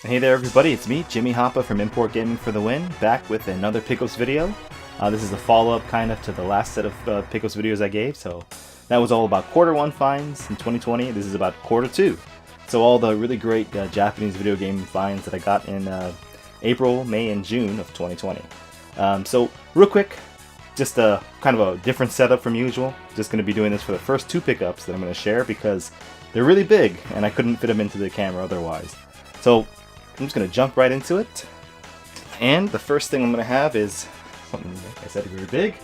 Hey there everybody, it's me, Jimmy Hoppa from Import Gaming for the win, back with another pickups video. This is a follow-up kind of to the last set of pickups videos I gave, so that was all about quarter 1 finds in 2020. This is about quarter 2. So all the really great Japanese video game finds that I got in April, May, and June of 2020. So real quick, just a kind of a different setup from usual. Just going to be doing this for the first 2 pickups that I'm going to share because they're really big and I couldn't fit them into the camera otherwise. So I'm just going to jump right into it. And the first thing I'm going to have is something, like I said, very big.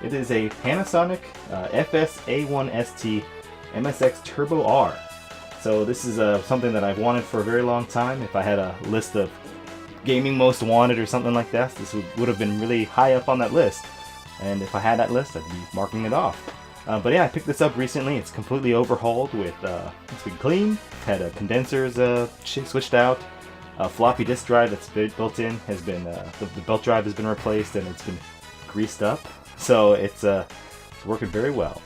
It is a Panasonic FS-A1ST MSX Turbo R. So this is something that I've wanted for a very long time. If I had a list of gaming most wanted or something like that, this would have been really high up on that list. And if I had that list, I'd be marking it off. But yeah, I picked this up recently. It's completely overhauled with, it's been clean, had condensers switched out. A floppy disk drive that's built in has been, the belt drive has been replaced and it's been greased up. So it's working very well.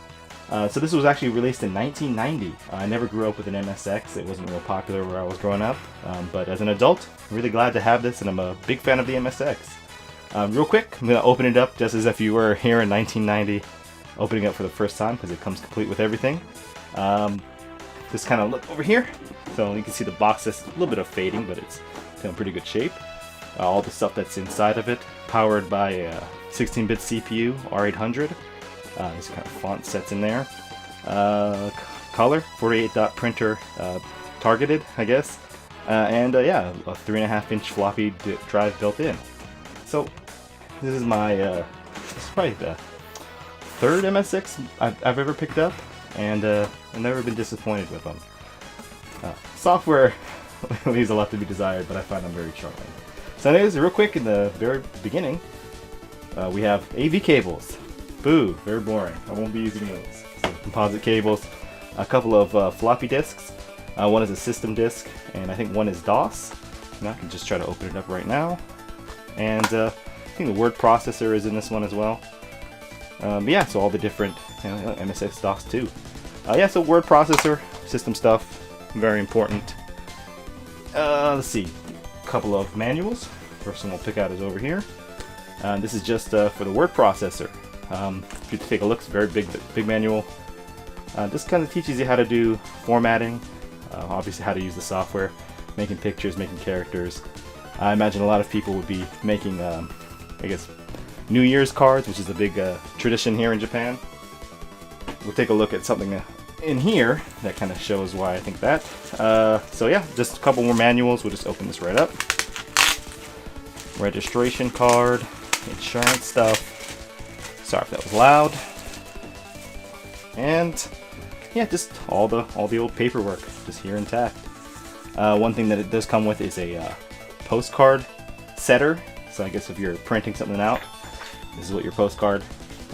So this was actually released in 1990. I never grew up with an MSX. It wasn't real popular where I was growing up. But as an adult, I'm really glad to have this and I'm a big fan of the MSX. Real quick, I'm going to open it up just as if you were here in 1990, opening it up for the first time because it comes complete with everything. Just kind of look over here. So you can see the box is a little bit of fading, but it's in pretty good shape. All the stuff that's inside of it, powered by a 16-bit CPU, R800. This kind of font sets in there. Color, 48-dot printer targeted, I guess. And yeah, a 3.5-inch floppy drive built in. So this is my, this is probably the 3rd MSX I've ever picked up, and I've never been disappointed with them. Software leaves a lot to be desired, but I find them very charming. So anyways, real quick, in the very beginning, we have AV cables. Boo, very boring. I won't be using those. So composite cables, a couple of floppy disks. One is a system disk, and I think one is DOS. And I can just try to open it up right now. And I think the word processor is in this one as well. Yeah, so all the different MSX DOS too. Yeah, so word processor, system stuff. Very important. Let's see, a couple of manuals. First one we'll pick out is over here. This is just for the word processor. If you take a look, it's a very big manual. This kind of teaches you how to do formatting, obviously how to use the software, making pictures, making characters. I imagine a lot of people would be making, I guess, New Year's cards, which is a big tradition here in Japan. We'll take a look at something in here that kind of shows why I think that. So yeah, just a couple more manuals. We'll just open this right up. Registration card, insurance stuff. Sorry if that was loud. And yeah, just all the old paperwork just here intact. One thing that it does come with is a postcard setter. So I guess if you're printing something out, this is what your postcard,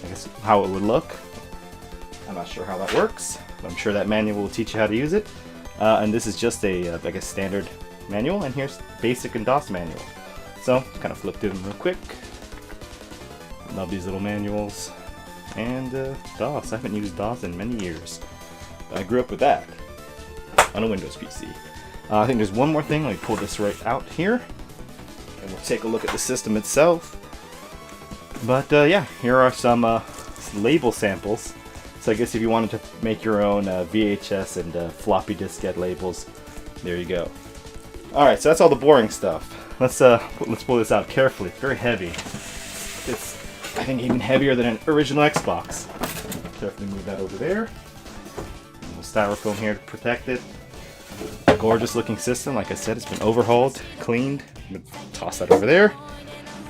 I guess how it would look. I'm not sure how that works, but I'm sure that manual will teach you how to use it. And this is just a, I guess, standard manual, and here's basic and DOS manual. So, kind of flip through them real quick. Love these little manuals. And DOS, I haven't used DOS in many years. I grew up with that on a Windows PC. I think there's one more thing. Let me pull this right out here, and we'll take a look at the system itself. But yeah, here are some label samples. So I guess if you wanted to make your own VHS and floppy diskette labels, there you go. Alright, so that's all the boring stuff. Let's pull this out carefully. It's very heavy. It's, I think, even heavier than an original Xbox. Definitely move that over there. A little styrofoam here to protect it. Gorgeous looking system. Like I said, it's been overhauled, cleaned. I'm gonna toss that over there.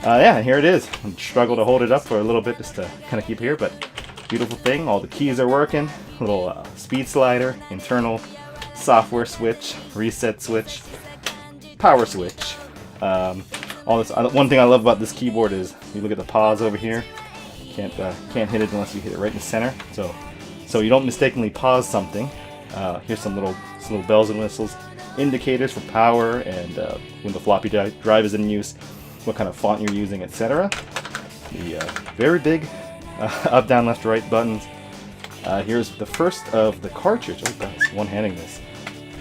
Yeah, here it is. I struggled to hold it up for a little bit just to kind of keep here, but beautiful thing. All the keys are working. Little speed slider, internal software switch, reset switch, power switch. All this. One thing I love about this keyboard is you look at the pause over here. Can't hit it unless you hit it right in the center. So you don't mistakenly pause something. Here's some little bells and whistles, indicators for power and when the floppy drive is in use, what kind of font you're using, etc. The very big up, down, left, right buttons. Here's the first of the cartridge. Oh, guys, one-handing this.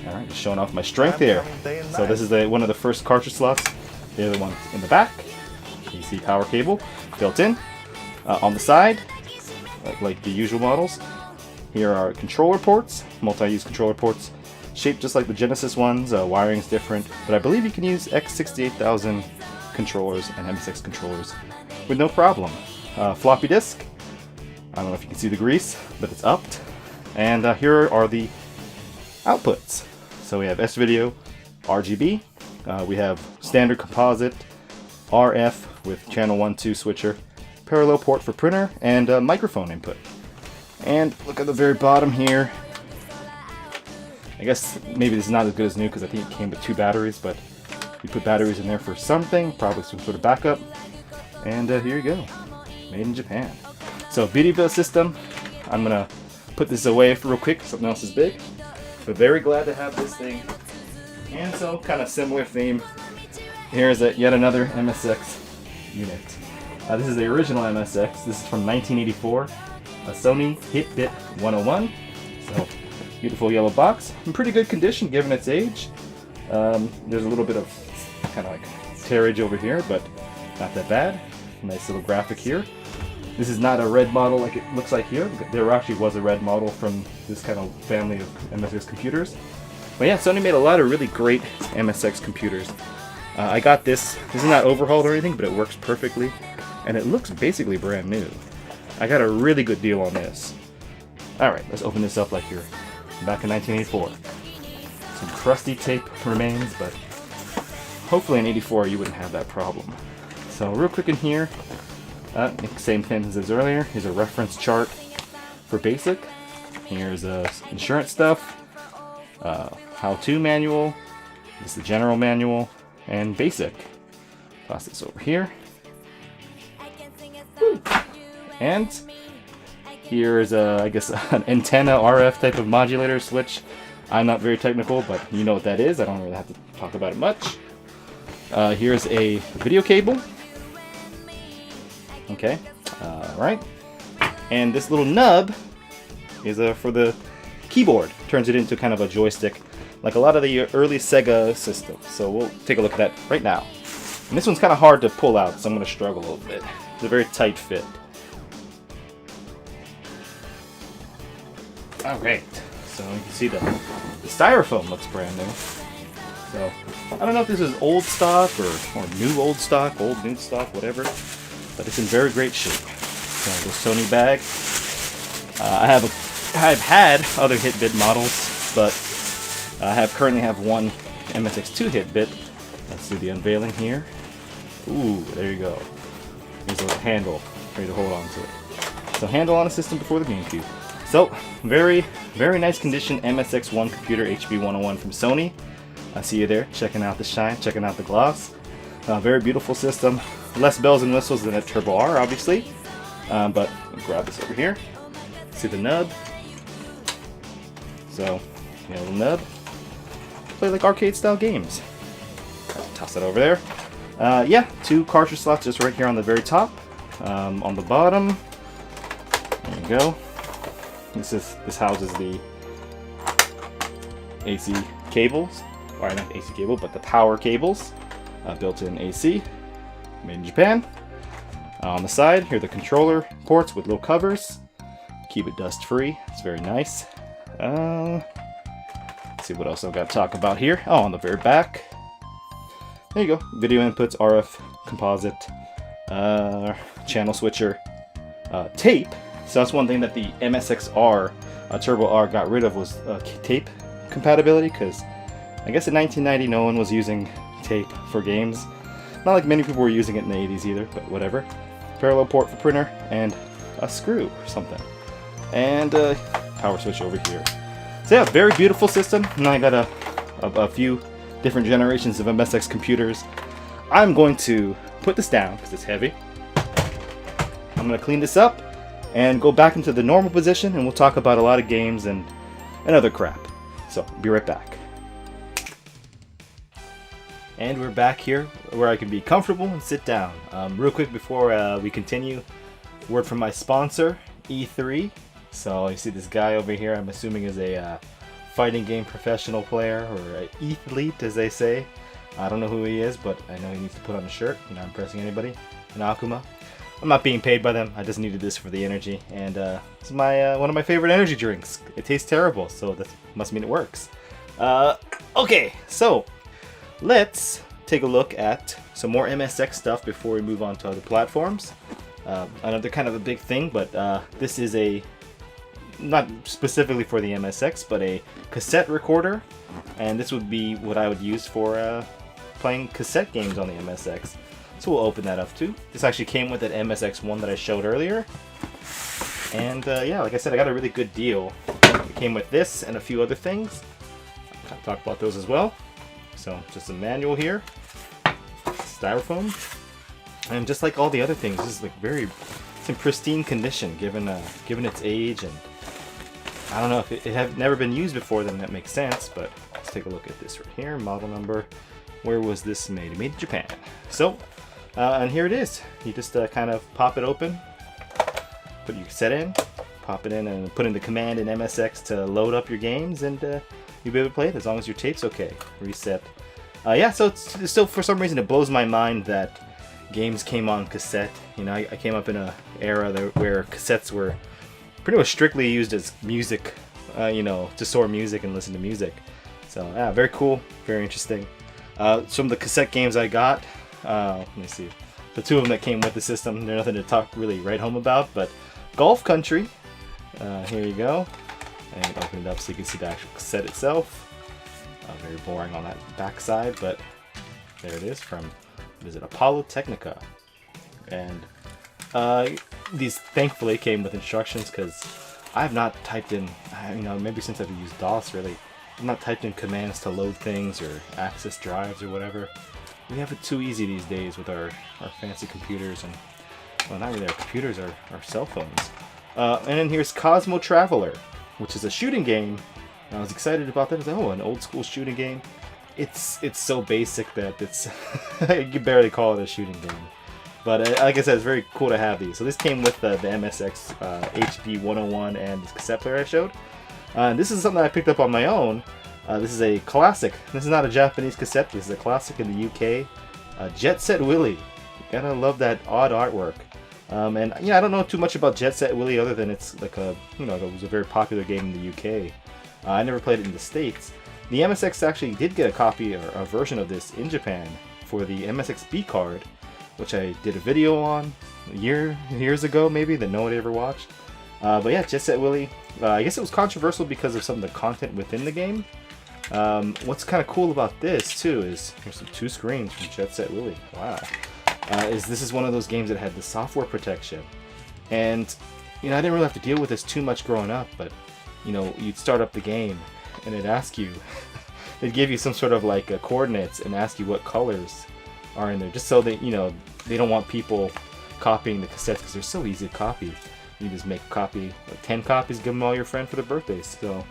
Alright, just showing off my strength here. So this is one of the first cartridge slots. The other one's in the back. You see power cable built in. On the side, like the usual models, here are controller ports, multi-use controller ports, shaped just like the Genesis ones. Wiring is different, but I believe you can use X68000 controllers and MSX controllers with no problem. Floppy disk. I don't know if you can see the grease, but it's upped. And here are the outputs. So we have S-Video, RGB. We have standard composite, RF with channel 1-2 switcher, parallel port for printer, and microphone input. And look at the very bottom here. I guess maybe this is not as good as new because I think it came with 2 batteries, but you put batteries in there for something, probably some sort of backup. And here you go, made in Japan. So beauty build system. I'm gonna put this away for real quick. Something else is big, but very glad to have this thing. And so kind of similar theme. Here's yet another MSX unit. This is the original MSX. This is from 1984. A Sony Hit-Bit 101. So beautiful yellow box. In pretty good condition given its age. There's a little bit of kind of like tearage over here, but not that bad. Nice little graphic here. This is not a red model like it looks like here. There actually was a red model from this kind of family of MSX computers. But yeah, Sony made a lot of really great MSX computers. I got this. This is not overhauled or anything, but it works perfectly. And it looks basically brand new. I got a really good deal on this. Alright, let's open this up like you're back in 1984. Some crusty tape remains, but hopefully in 84 you wouldn't have that problem. So real quick in here, same thing as earlier. Here's a reference chart for basic. Here's insurance stuff, how-to manual, this is the general manual, and basic. Toss this over here. Woo. And here's I guess an antenna RF type of modulator switch. I'm not very technical, but you know what that is. I don't really have to talk about it much. Here's a video cable. Okay, right. And this little nub is for the keyboard. Turns it into kind of a joystick, like a lot of the early Sega systems. So we'll take a look at that right now. And this one's kind of hard to pull out, so I'm going to struggle a little bit. It's a very tight fit. Alright, so you can see the styrofoam looks brand new. So, I don't know if this is old stock or new old stock, old new stock, whatever, but it's in very great shape. So, the Sony bag. I've had other Hit-Bit models, but I currently have one MSX2 Hit-Bit. Let's do the unveiling here. Ooh, there you go. Here's a little handle, ready to hold on to it. So, handle on a system before the GameCube. So, very, very nice condition MSX1 computer HB101 from Sony. I see you there, checking out the shine, checking out the gloss. Very beautiful system. Less bells and whistles than a Turbo R, obviously. But I'll grab this over here. See the nub. So, you know, little nub. Play like arcade-style games. Toss that over there. Yeah, 2 cartridge slots just right here on the very top. On the bottom, there you go. This houses the AC cables, or not AC cable, but the power cables, built-in AC, made in Japan. On the side, here are the controller ports with little covers, keep it dust-free. It's very nice. Let's see what else I've got to talk about here. Oh, on the very back, there you go. Video inputs, RF, composite, channel switcher, tape. So that's one thing that the MSX-R, Turbo R got rid of was tape compatibility, because I guess in 1990 no one was using tape for games. Not like many people were using it in the 80s either, but whatever. Parallel port for printer, and a screw or something. And power switch over here. So yeah, very beautiful system. Now I got a few different generations of MSX computers. I'm going to put this down because it's heavy. I'm going to clean this up and go back into the normal position, and we'll talk about a lot of games and other crap. So, be right back. And we're back here where I can be comfortable and sit down. Real quick before we continue, word from my sponsor, E3. So you see this guy over here, I'm assuming is a fighting game professional player, or athlete as they say. I don't know who he is, but I know he needs to put on a shirt. I'm not impressing anybody. An Akuma. I'm not being paid by them. I just needed this for the energy, and it's my one of my favorite energy drinks. It tastes terrible, so that must mean it works. Okay, so let's take a look at some more MSX stuff before we move on to other platforms. Another kind of a big thing, but this is a not specifically for the MSX, but a cassette recorder, and this would be what I would use for playing cassette games on the MSX. So we'll open that up too. This actually came with that MSX1 that I showed earlier. And yeah, like I said, I got a really good deal. It came with this and a few other things. I'll talk about those as well. So just a manual here. Styrofoam. And just like all the other things, this is like it's in pristine condition given its age, and I don't know if it had never been used before, then that makes sense, but let's take a look at this right here. Model number. Where was this made? Made in Japan. So, and here it is. You just kind of pop it open, put your cassette in, pop it in, and put in the command in MSX to load up your games, and you'll be able to play it as long as your tape's okay. Reset. Yeah, so it's still, for some reason, it blows my mind that games came on cassette. You know, I came up in an era where cassettes were pretty much strictly used as music, you know, to store music and listen to music. So, yeah, very cool, very interesting. Some of the cassette games I got, let me see, the two of them that came with the system, they're nothing to talk really right home about, but Golf Country, here you go, and open it up so you can see the actual cassette itself. Very boring on that back side, but there it is from, what is it, Apollo Technica. And these thankfully came with instructions, because I have not typed in, you know, maybe since I've used DOS really, I've not typed in commands to load things or access drives or whatever. We have it too easy these days with our fancy computers, and, well, not really our computers, our cell phones. And then here's Cosmo Traveler, which is a shooting game. And I was excited about that. I was like, oh, an old school shooting game. It's so basic that it's you can barely call it a shooting game. But like I said, it's very cool to have these. So this came with the MSX HD 101 and this cassette player I showed. This is something I picked up on my own. This is a classic. This is not a Japanese cassette. This is a classic in the UK. Jet Set Willy. You gotta love that odd artwork. And yeah, I don't know too much about Jet Set Willy other than it's like a, you know, it was a very popular game in the UK. I never played it in the States. The MSX actually did get a copy or a version of this in Japan for the MSX B card, which I did a video on years ago maybe that nobody ever watched. But yeah, Jet Set Willy. I guess it was controversial because of some of the content within the game. What's kind of cool about this too is there's some 2 screens from Jet Set Willy. Wow. This is one of those games that had the software protection, and you know, I didn't really have to deal with this too much growing up, but you know, you'd start up the game and it'd ask you, it'd give you some sort of like coordinates and ask you what colors are in there, just so that, you know, they don't want people copying the cassettes because they're so easy to copy. You just make a copy, like 10 copies, give them all your friend for their birthdays. So,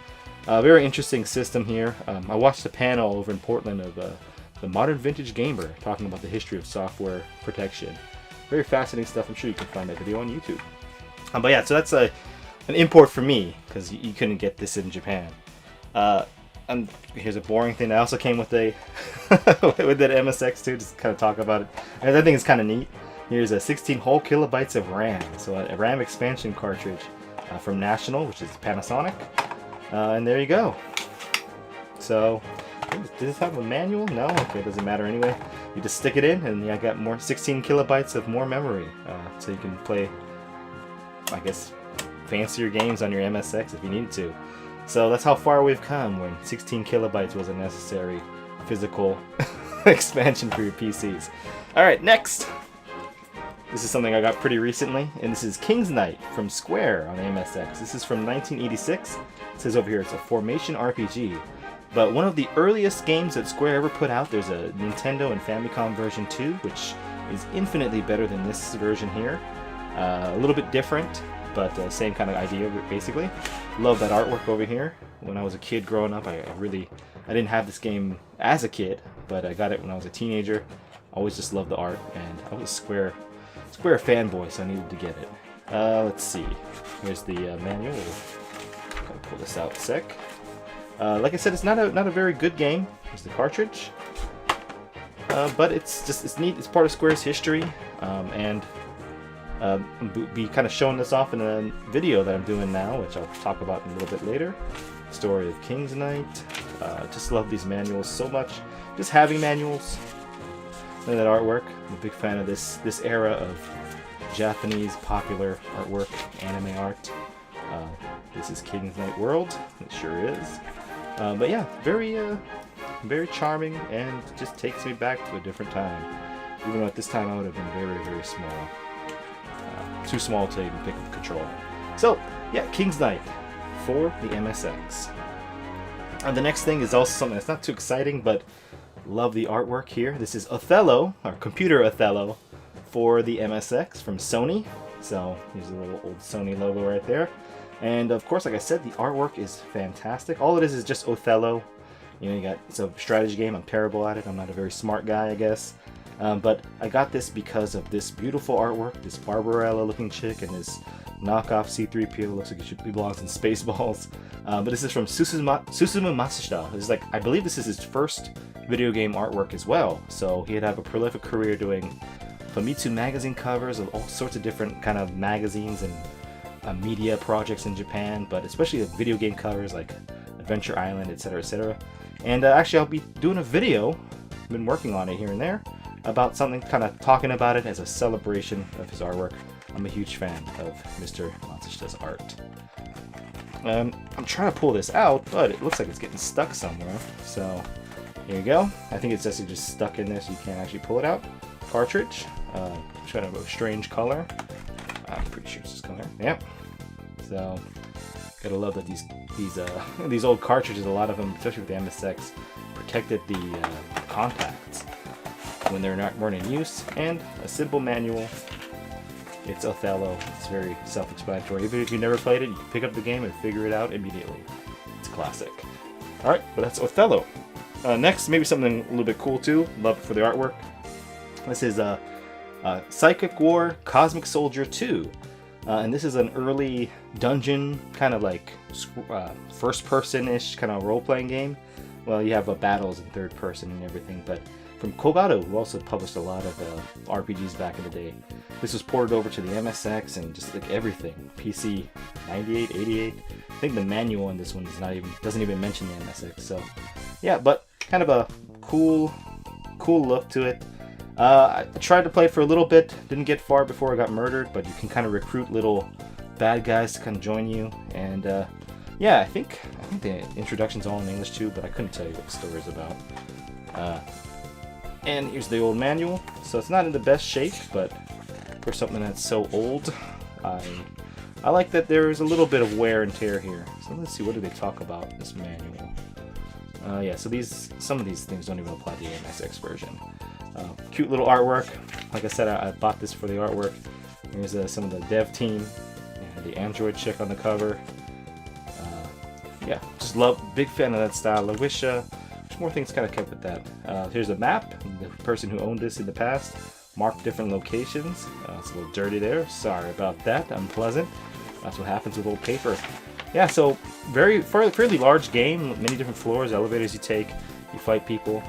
very interesting system here. I watched a panel over in Portland of the Modern Vintage Gamer talking about the history of software protection. Very fascinating stuff. I'm sure you can find that video on YouTube. But yeah, so that's an import for me because you couldn't get this in Japan. And here's a boring thing. I also came with a with that MSX too, just kind of talk about it. And I think it's kind of neat. Here's a 16 whole kilobytes of RAM, so a RAM expansion cartridge from National, which is Panasonic. And there you go. So, does this have a manual? No? Okay, it doesn't matter anyway. You just stick it in, and I got more 16 kilobytes of more memory, so you can play, I guess, fancier games on your MSX if you need to. So that's how far we've come when 16 kilobytes was a necessary physical expansion for your PCs. Alright, next! This is something I got pretty recently, and this is King's Knight from Square on MSX. This is from 1986. It says over here it's a formation RPG. But one of the earliest games that Square ever put out, there's a Nintendo and Famicom version 2, which is infinitely better than this version here. A little bit different, but same kind of idea basically. Love that artwork over here. When I was a kid growing up, I didn't have this game as a kid, but I got it when I was a teenager. Always just loved the art, and I was a Square fanboy, so I needed to get it. Let's see. Here's the manual. I'll pull this out a sec. Like I said, it's not a very good game. It's the cartridge, but it's neat. It's part of Square's history, and be kind of showing this off in a video that I'm doing now, which I'll talk about in a little bit later. Story of King's Knight. Just love these manuals so much. Just having manuals. Look at that artwork. I'm a big fan of this era of Japanese popular artwork, anime art. This is King's Knight World. It sure is. But yeah, very charming, and just takes me back to a different time. Even though at this time I would have been very, very small. Too small to even pick up the controller. So yeah, King's Knight for the MSX. The next thing is also something that's not too exciting, but love the artwork here. This is Othello, or Computer Othello, for the MSX from Sony. So here's a little old Sony logo right there. And of course, like I said, the artwork is fantastic. All it is just Othello. You know, it's a strategy game. I'm terrible at it. I'm not a very smart guy, I guess. But I got this because of this beautiful artwork, this Barbarella looking chick, and this knockoff C-3PO. Looks like it belongs in Spaceballs. But this is from Susumu Matsushita. This is I believe this is his first video game artwork as well. So he'd have a prolific career doing Famitsu magazine covers of all sorts of different kind of magazines and media projects in Japan, but especially video game covers like Adventure Island, etc., etc. And actually, I'll be doing a video. I've been working on it here and there about something, kind of talking about it as a celebration of his artwork. I'm a huge fan of Mr. Matsushita's art. I'm trying to pull this out, but it looks like it's getting stuck somewhere. So here you go. I think it's just stuck in there, so you can't actually pull it out. Cartridge, kind of a strange color. I'm pretty sure it's this color. Yep. So gotta love that these old cartridges, a lot of them, especially with the MSX, protected the contacts when weren't in use. And a simple manual. It's Othello. It's very self-explanatory. Even if you never played it, you can pick up the game and figure it out immediately. It's classic. All right, but that's Othello. Next, maybe something a little bit cool too. Love it for the artwork. This is Psychic War Cosmic Soldier 2. And this is an early dungeon, kind of like first-person-ish kind of role-playing game. Well, you have battles in third person and everything, but from Kogado, who also published a lot of RPGs back in the day. This was ported over to the MSX and just like everything. PC 98, 88. I think the manual on this one doesn't even mention the MSX. So yeah, but kind of a cool look to it. I tried to play it for a little bit, didn't get far before I got murdered, but you can kind of recruit little bad guys to kind of join you. And yeah, I think the introduction's all in English too, but I couldn't tell you what the story's about. And here's the old manual. So it's not in the best shape, but for something that's so old, I like that there's a little bit of wear and tear here. So let's see, what do they talk about in this manual? Yeah, so some of these things don't even apply to the MSX version. Cute little artwork. Like I said, I bought this for the artwork. Here's some of the dev team, and the Android chick on the cover. Yeah, just big fan of that style. I wish more things kind of kept with that. Here's a map. The person who owned this in the past marked different locations. It's a little dirty there. Sorry about that. Unpleasant. That's what happens with old paper. Yeah, so fairly large game. Many different floors, elevators you take. You fight people.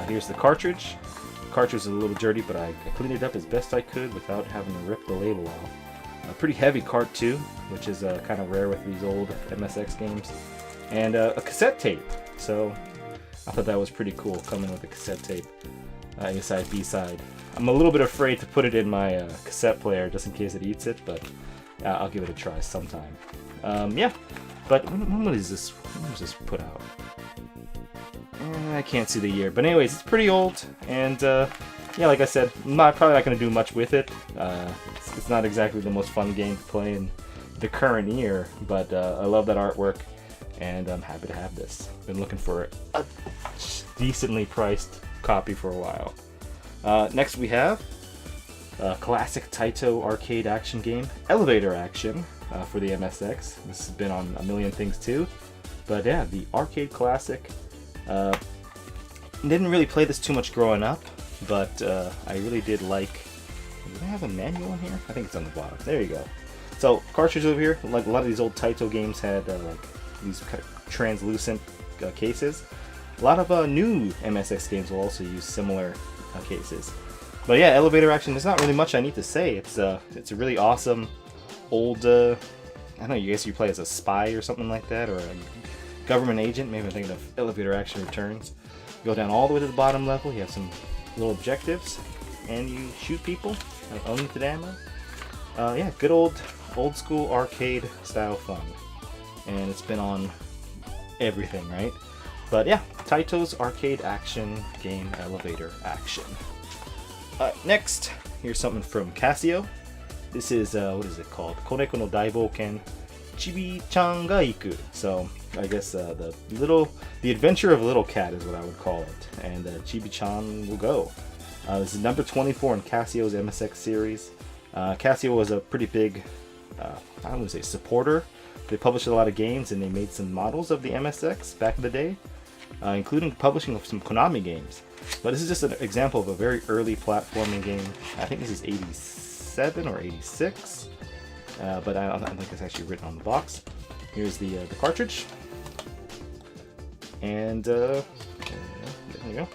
Here's the cartridge. The cartridge is a little dirty, but I cleaned it up as best I could without having to rip the label off. A pretty heavy cart too, which is kind of rare with these old MSX games. And a cassette tape. So I thought that was pretty cool, coming with a cassette tape. A-side, B-side. I'm a little bit afraid to put it in my cassette player just in case it eats it, but I'll give it a try sometime. Yeah, but when was this put out? I can't see the year, but anyways, it's pretty old, and yeah, like I said, I'm probably not going to do much with it. It's not exactly the most fun game to play in the current year, but I love that artwork, and I'm happy to have this. Been looking for a decently priced copy for a while. Next we have a classic Taito arcade action game, Elevator Action, for the MSX. This has been on a million things too, but yeah, the arcade classic. Didn't really play this too much growing up, but I really did like. Do I have a manual in here? I think it's on the bottom. There you go. So cartridge over here. Like a lot of these old Taito games had like these kind of translucent cases. A lot of new MSX games will also use similar cases. But yeah, elevator action, there's not really much I need to say. It's a really awesome old, I don't know, I guess you play as a spy or something like that, or a government agent. Maybe I'm thinking of Elevator Action Returns. You go down all the way to the bottom level, you have some little objectives, and you shoot people, unlimited ammo. Yeah, good old school arcade style fun. And it's been on everything, right? But yeah, Taito's arcade action game elevator action. Next, here's something from Casio. This is, what is it called? Koneko no Daibouken Chibi-chan ga iku. So, I guess the adventure of Little Cat is what I would call it. And Chibi-chan will go. This is number 24 in Casio's MSX series. Casio was a pretty big, I don't want to say supporter. They published a lot of games and they made some models of the MSX back in the day, including publishing of some Konami games. But this is just an example of a very early platforming game. I think this is 87 or 86, but I don't think it's actually written on the box. Here's the cartridge, and there you go,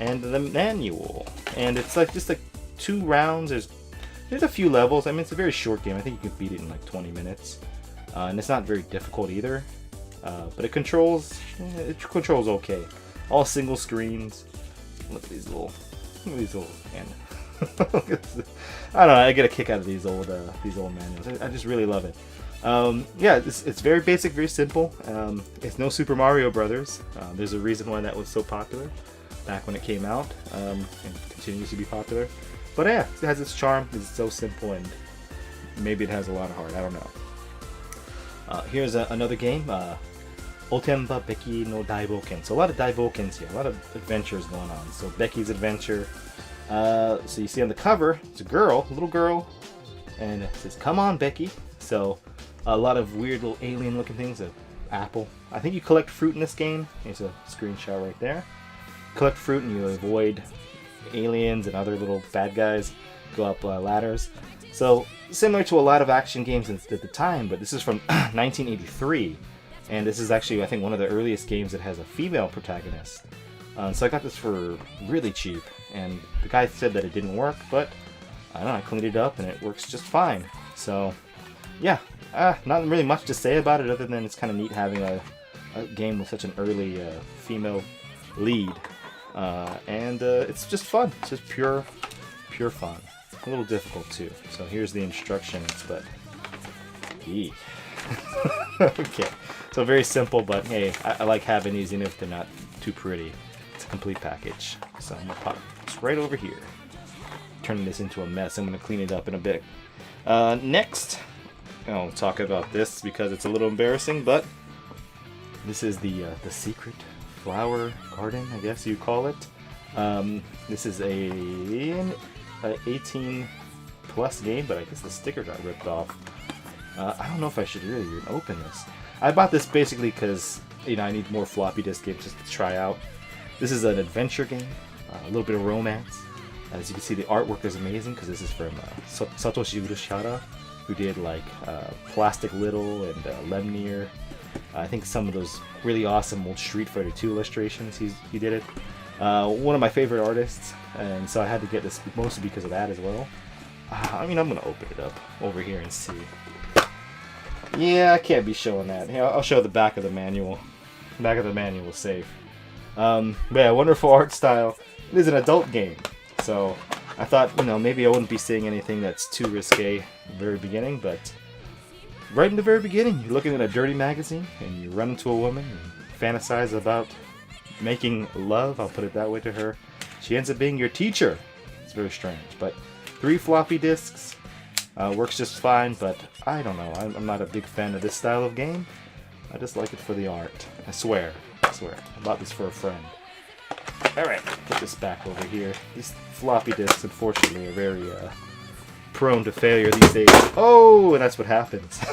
and the manual. And it's like just like 2 rounds. There's a few levels. I mean, it's a very short game. I think you can beat it in like 20 minutes, and it's not very difficult either. But it controls okay. All single screens. Look at these little, and I don't know. I get a kick out of these old manuals. I just really love it. Yeah, it's very basic, very simple. It's no Super Mario Brothers. There's a reason why that was so popular back when it came out, and continues to be popular. But yeah, it has its charm. It's so simple, and maybe it has a lot of heart. I don't know. Here's another game. Otenba Beki no Daibouken. So a lot of Daiboukens here, a lot of adventures going on. So Becky's adventure. So you see on the cover, it's a little girl, and it says, "Come on, Becky." So a lot of weird little alien-looking things. An apple. I think you collect fruit in this game. Here's a screenshot right there. Collect fruit and you avoid aliens and other little bad guys. Go up ladders. So similar to a lot of action games at the time, but this is from 1983. And this is actually, I think, one of the earliest games that has a female protagonist. So I got this for really cheap, and the guy said that it didn't work, but I don't know, I cleaned it up and it works just fine. So yeah, not really much to say about it other than it's kind of neat having a game with such an early female lead. And it's just fun. It's just pure fun. A little difficult too. So here's the instructions, but okay. So very simple, but hey, I like having these even if they're not too pretty. It's a complete package. So I'm gonna pop this right over here. Turning this into a mess. I'm gonna clean it up in a bit. Next, I'll talk about this because it's a little embarrassing, but this is the secret flower garden, I guess you call it. This is an 18 plus game, but I guess the sticker got ripped off. I don't know if I should really even open this. I bought this basically because, I need more floppy disk games just to try out. This is an adventure game, a little bit of romance. As you can see, the artwork is amazing because this is from Satoshi Urushihara, who did like Plastic Little and Lemnir. I think some of those really awesome old Street Fighter 2 illustrations, he did it. One of my favorite artists, and so I had to get this mostly because of that as well. I'm going to open it up over here and see. Yeah, I can't be showing that. Here, I'll show the back of the manual. The back of the manual is safe. But yeah, wonderful art style. It is an adult game, so I thought, maybe I wouldn't be seeing anything that's too risque in the very beginning, but right in the very beginning, you're looking at a dirty magazine, and you run into a woman and fantasize about making love, I'll put it that way, to her. She ends up being your teacher. It's very strange, but 3 floppy disks. Works just fine, but I don't know. I'm not a big fan of this style of game. I just like it for the art. I swear. I bought this for a friend. Alright, put this back over here. These floppy disks, unfortunately, are very prone to failure these days. Oh, and that's what happens.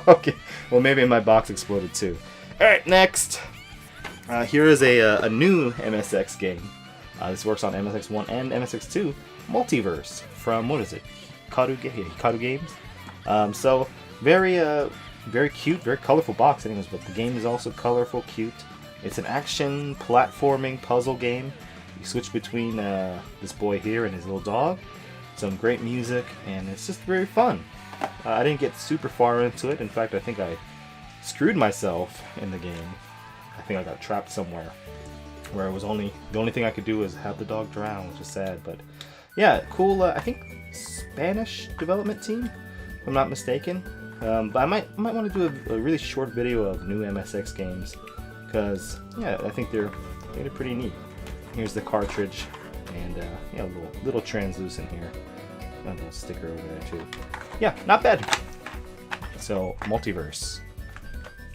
Okay, well, maybe my box exploded too. Alright, next. Here is a new MSX game. This works on MSX1 and MSX2. Multiverse from, what is it? Hikaru Games. So very very cute, very colorful box anyways, but the game is also colorful, cute. It's an action platforming puzzle game. You switch between this boy here and his little dog. Some great music, and it's just very fun. I didn't get super far into it. In fact, I think I screwed myself in the game. I think I got trapped somewhere where it was the only thing I could do was have the dog drown, which is sad. But yeah, cool. I think Spanish development team, if I'm not mistaken. But I might want to do a really short video of new MSX games, because yeah, I think they're pretty neat. Here's the cartridge, and yeah, a little translucent here. A little sticker over there too. Yeah, not bad. So Multiverse,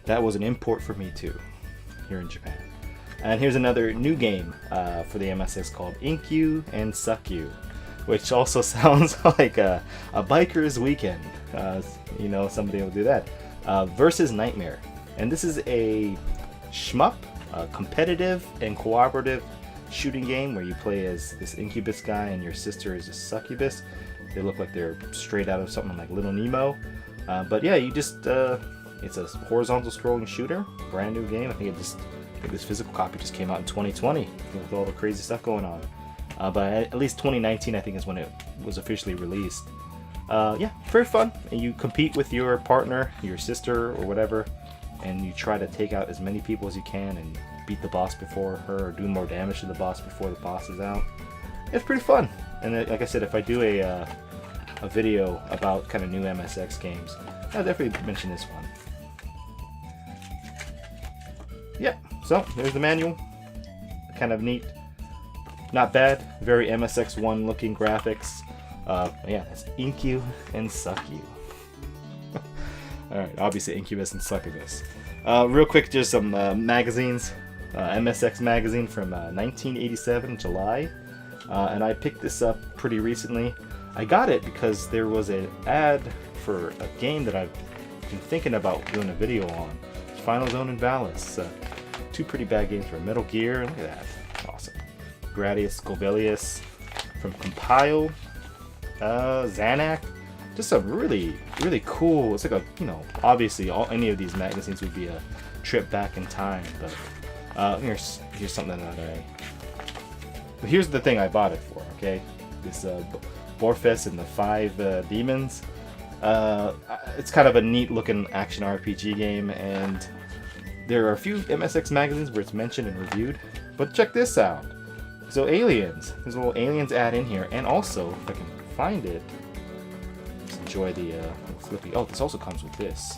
that was an import for me too, here in Japan. And here's another new game for the MSX called Inkyu and Suckyu, which also sounds like a biker's weekend. You know, somebody will do that. Versus Nightmare, and this is a shmup, competitive and cooperative shooting game where you play as this incubus guy and your sister is a succubus. They look like they're straight out of something like Little Nemo. But yeah, you just it's a horizontal scrolling shooter, brand new game. I think this physical copy just came out in 2020 with all the crazy stuff going on. But at least 2019 I think is when it was officially released. Yeah, very fun. And you compete with your partner, your sister or whatever, and you try to take out as many people as you can and beat the boss before her, or do more damage to the boss before the boss is out. It's pretty fun. And like I said, if I do a video about kind of new MSX games, I'll definitely mention this one. Yeah, so there's the manual. Kind of neat. Not bad. Very MSX1 looking graphics. Yeah, it's Inkyu and Suckyu. Alright, obviously Incubus and Succubus. Real quick, just some magazines. MSX magazine from 1987, July. And I picked this up pretty recently. I got it because there was an ad for a game that I've been thinking about doing a video on. Final Zone and Valis. Two pretty bad games for Metal Gear. Look at that. Awesome. Gradius, Gobelius from Compile. Zanak. Just a really cool. It's like a, you know, obviously any of these magazines would be a trip back in time, but here's something that but here's the thing I bought it for. Okay, this Borfest and the 5 Demons. It's kind of a neat looking action RPG game, and there are a few MSX magazines where it's mentioned and reviewed. But check this out. So Aliens. There's a little Aliens ad in here, and also if I can find it. Enjoy the flippy. Oh, this also comes with this,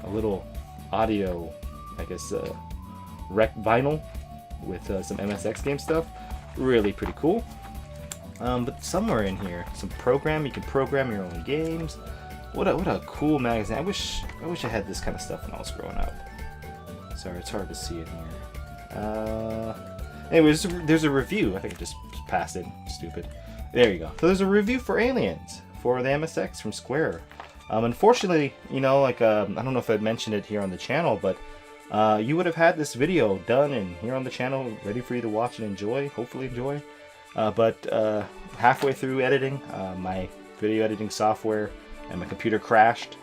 a little audio, I guess, rec vinyl with some MSX game stuff. Really pretty cool. But somewhere in here, some program. You can program your own games. What a cool magazine. I wish I had this kind of stuff when I was growing up. Sorry, it's hard to see it here. Anyways, there's a review. I think I just passed it. Stupid. There you go. So there's a review for Aliens for the MSX from Square. Unfortunately, you know, like I don't know if I'd mentioned it here on the channel, but you would have had this video done and here on the channel, ready for you to watch and enjoy, hopefully enjoy. But halfway through editing, my video editing software and my computer crashed,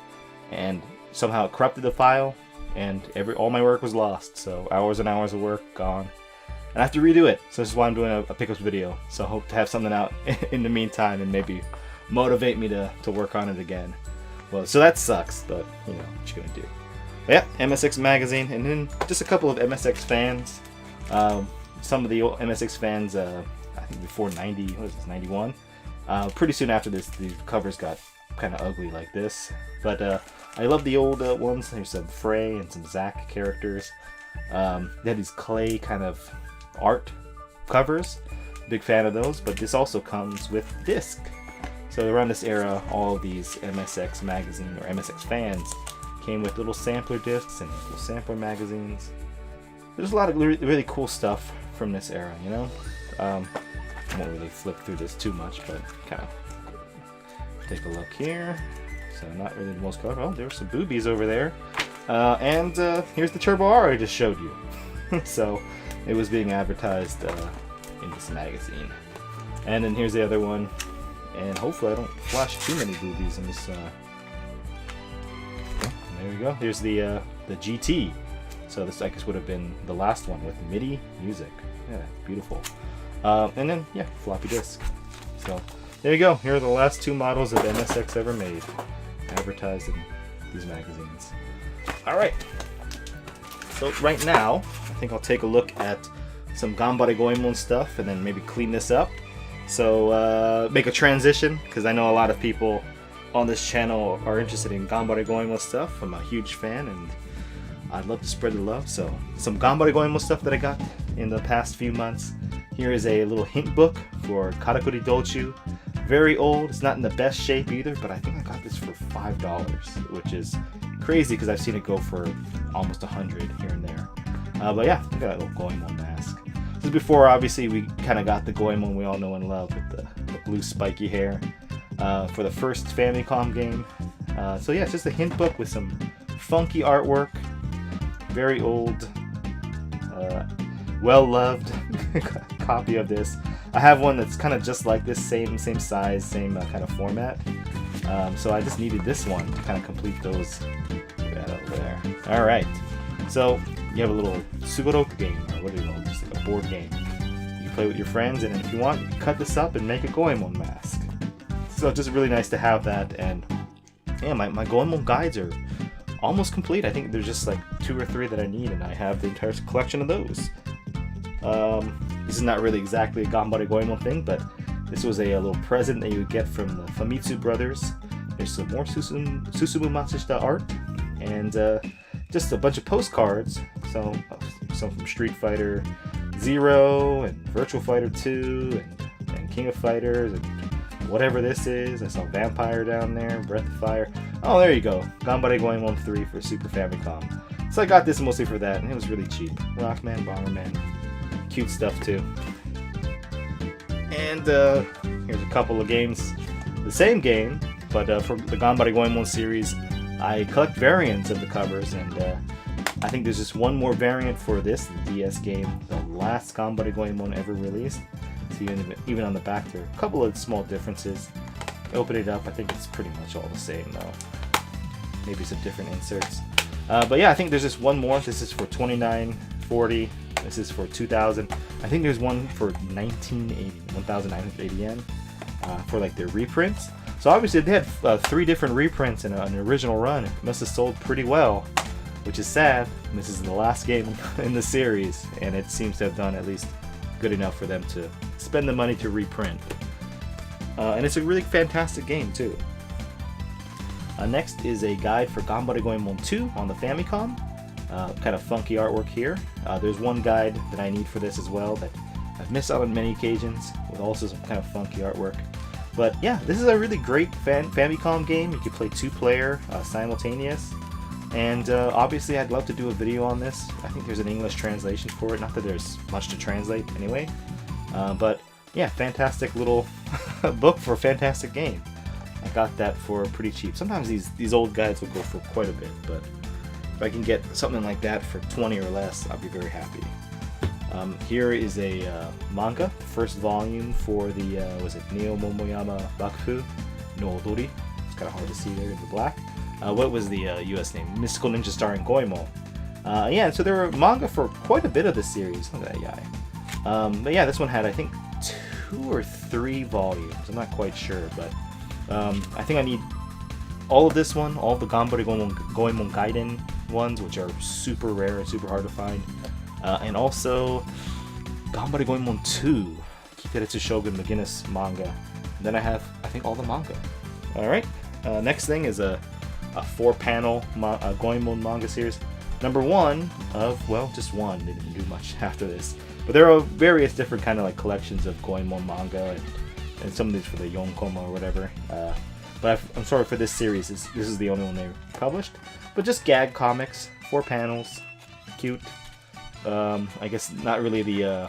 and somehow it corrupted the file, and all my work was lost. So hours and hours of work gone. And I have to redo it. So this is why I'm doing a pickups video. So I hope to have something out in the meantime and maybe motivate me to work on it again. Well, so that sucks, but you know what you're gonna do. But yeah, MSX magazine, and then just a couple of MSX fans. Some of the old MSX fans, I think before 90, what is this, 91? Pretty soon after this, the covers got kind of ugly like this. But I love the old ones. There's some Frey and some Zack characters. They had these clay kind of art covers. Big fan of those. But this also comes with disc. So around this era, all of these MSX magazine or MSX fans came with little sampler discs and little sampler magazines. There's a lot of really cool stuff from this era, you know. I won't really flip through this too much, but kind of take a look here. So not really the most colorful. Oh, there's some boobies over there. And here's the Turbo R I just showed you. So it was being advertised in this magazine. And then here's the other one. And hopefully I don't flash too many boobies in this. There you go. Here's the GT. So this, I guess, would have been the last one with MIDI music. Yeah, beautiful. And then, yeah, floppy disk. So there you go. Here are the last 2 models of MSX ever made, advertised in these magazines. All right. So right now, I think I'll take a look at some Ganbare Goemon stuff and then maybe clean this up. So make a transition, because I know a lot of people on this channel are interested in Ganbare Goemon stuff. I'm a huge fan and I'd love to spread the love. So some Ganbare Goemon stuff that I got in the past few months. Here is a little hint book for Karakuri Dochu. Very old, it's not in the best shape either, but I think I got this for $5, which is crazy because I've seen it go for almost 100 here and there. But yeah, look at that little Goemon mask. This is before, obviously, we kind of got the Goemon we all know and love with the blue spiky hair for the first Famicom game. So yeah, it's just a hint book with some funky artwork. Very old, well-loved copy of this. I have one that's kind of just like this, same size, same kind of format. So I just needed this one to kind of complete those. Look at that over there. All right. So you have a little Suikoden game, or what do you know, just like a board game. You play with your friends, and if you want, you cut this up and make a Goemon mask. So just really nice to have that. And yeah, my Goemon guides are almost complete. I think there's just like 2 or 3 that I need, and I have the entire collection of those. This is not really exactly a Ganbare Goemon thing, but this was a little present that you would get from the Famitsu brothers. There's some more Susumu Matsushita art, and just a bunch of postcards. So some from Street Fighter 0 and Virtual Fighter 2 and King of Fighters and whatever this is. I saw Vampire down there, Breath of Fire. Oh, there you go. Ganbare Goemon 3 for Super Famicom. So I got this mostly for that, and it was really cheap. Rockman, Bomberman, cute stuff too. And here's a couple of games. The same game, but for the Ganbare Goemon series, I collect variants of the covers, and I think there's just one more variant for this, the DS game, the last Ganbare Goemon ever released. So even on the back, there are a couple of small differences. Open it up, I think it's pretty much all the same though. Maybe some different inserts. But yeah, I think there's just one more. This is for $29.40. This is for 2,000. I think there's one for 1,980 yen for like their reprints. So obviously they had 3 different reprints in an original run. It must have sold pretty well, which is sad. This is the last game in the series, and it seems to have done at least good enough for them to spend the money to reprint. And it's a really fantastic game too. Next is a guide for Ganbare Goemon 2 on the Famicom. Kind of funky artwork here. There's one guide that I need for this as well that I've missed out on many occasions, with also some kind of funky artwork. But yeah, this is a really great Famicom game. You can play 2-player simultaneous. And obviously I'd love to do a video on this. I think there's an English translation for it. Not that there's much to translate anyway. But yeah, fantastic little book for a fantastic game. I got that for pretty cheap. Sometimes these old guides will go for quite a bit, but if I can get something like that for 20 or less, I'll be very happy. Here is a manga, first volume for the, was it Neo Momoyama Bakufu no Odori? It's kind of hard to see there in the black. What was the US name? Mystical Ninja Starring Goemon. Yeah, so there were manga for quite a bit of the series. Look at that guy. But yeah, this one had, I think, 2 or 3 volumes. I'm not quite sure, but I think I need all of this one, all of the Ganbare Goemon Gaiden ones, which are super rare and super hard to find. And also Ganbare Goemon 2, Kiteretsu Shogun McGinnis manga. And then I have, I think, all the manga. Alright, next thing is a 4-panel Goemon manga series. Number 1 of, well, just one, they didn't do much after this. But there are various different kind of like collections of Goemon manga, and some of these for the Yonkoma or whatever. But I'm sorry for this series, this is the only one they published. But just gag comics, 4 panels, cute. I guess not really the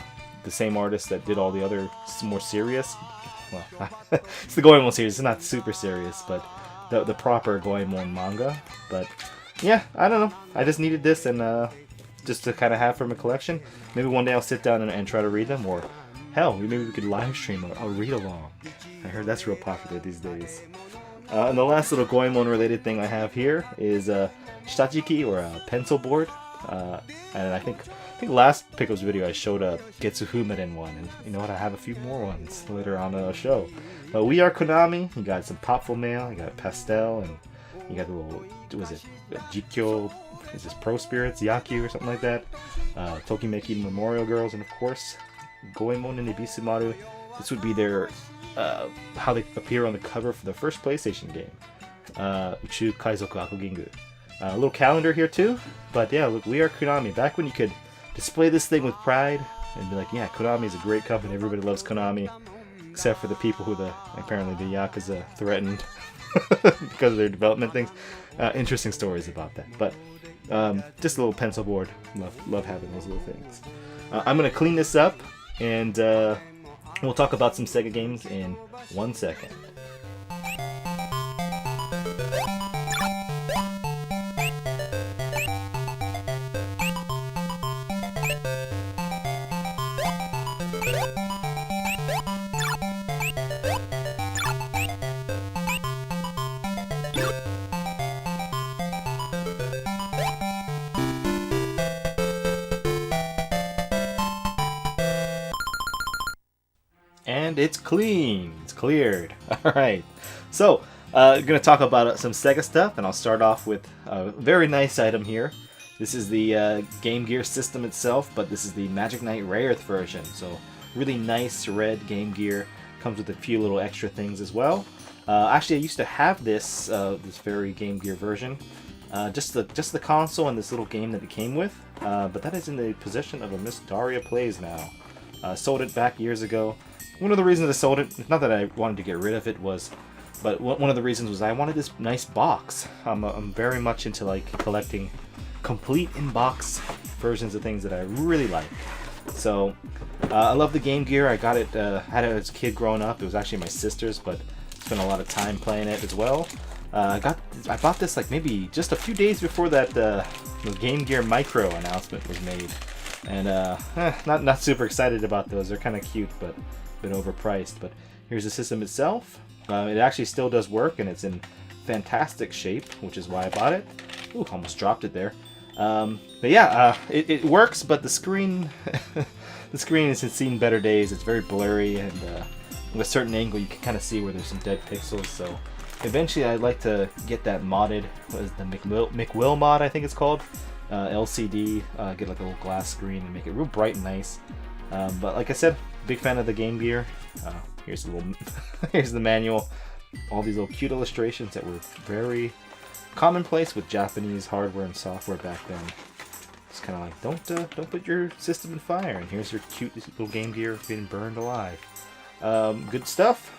same artist that did all the other more serious. Well, it's the Goemon series. It's not super serious, but the proper Goemon manga. But yeah, I don't know. I just needed this and just to kind of have from a collection. Maybe one day I'll sit down and try to read them, or hell, maybe we could live stream a read along. I heard that's real popular these days. And the last little Goemon related thing I have here is Shitachiki, or a pencil board. And I think last Pickles video I showed a Getsu Fuumaden one, and you know what, I have a few more ones later on in the show. But we are Konami. You got some Popful Mail, you got Pastel, and you got the little, was it Jikyo, is this Pro Spirits, Yaku or something like that, Tokimeki Memorial Girls, and of course Goemon and Ibisumaru. This would be their how they appear on the cover for the first PlayStation game, Uchu Kaizoku Akugingu. A little calendar here too, but yeah, look, we are Konami. Back when you could display this thing with pride and be like, yeah, Konami is a great company, everybody loves Konami, except for the people who apparently the Yakuza threatened because of their development things. Interesting stories about that, but just a little pencil board. Love having those little things. I'm gonna clean this up, and we'll talk about some Sega games in 1 second. And it's clean. It's cleared. Alright. So, I'm going to talk about some Sega stuff, and I'll start off with a very nice item here. This is the Game Gear system itself, but this is the Magic Knight Rayearth version. So, really nice red Game Gear. Comes with a few little extra things as well. Actually, I used to have this very Game Gear version. Just the console and this little game that it came with. But that is in the possession of a Miss Daria Plays now. Sold it back years ago. One of the reasons I sold it, not that I wanted to get rid of it, but one of the reasons was I wanted this nice box. I'm very much into like collecting complete in-box versions of things that I really like. So I love the Game Gear. I got it, had it as a kid growing up. It was actually my sister's, but spent a lot of time playing it as well. I bought this like maybe just a few days before that the Game Gear Micro announcement was made, and not super excited about those. They're kind of cute, but a bit overpriced. But here's the system itself. It actually still does work, and it's in fantastic shape, which is why I bought it. Ooh, almost dropped it there. But yeah, it works, but the screen the screen has seen better days. It's very blurry, and with a certain angle you can kind of see where there's some dead pixels. So eventually I'd like to get that modded, what is the McWill mod, I think it's called, LCD, get like a little glass screen and make it real bright and nice. But like I said, big fan of the Game Gear. Here's the little here's the manual. All these little cute illustrations that were very commonplace with Japanese hardware and software back then. It's kind of like, don't put your system in fire. And here's your cute little Game Gear being burned alive. Good stuff.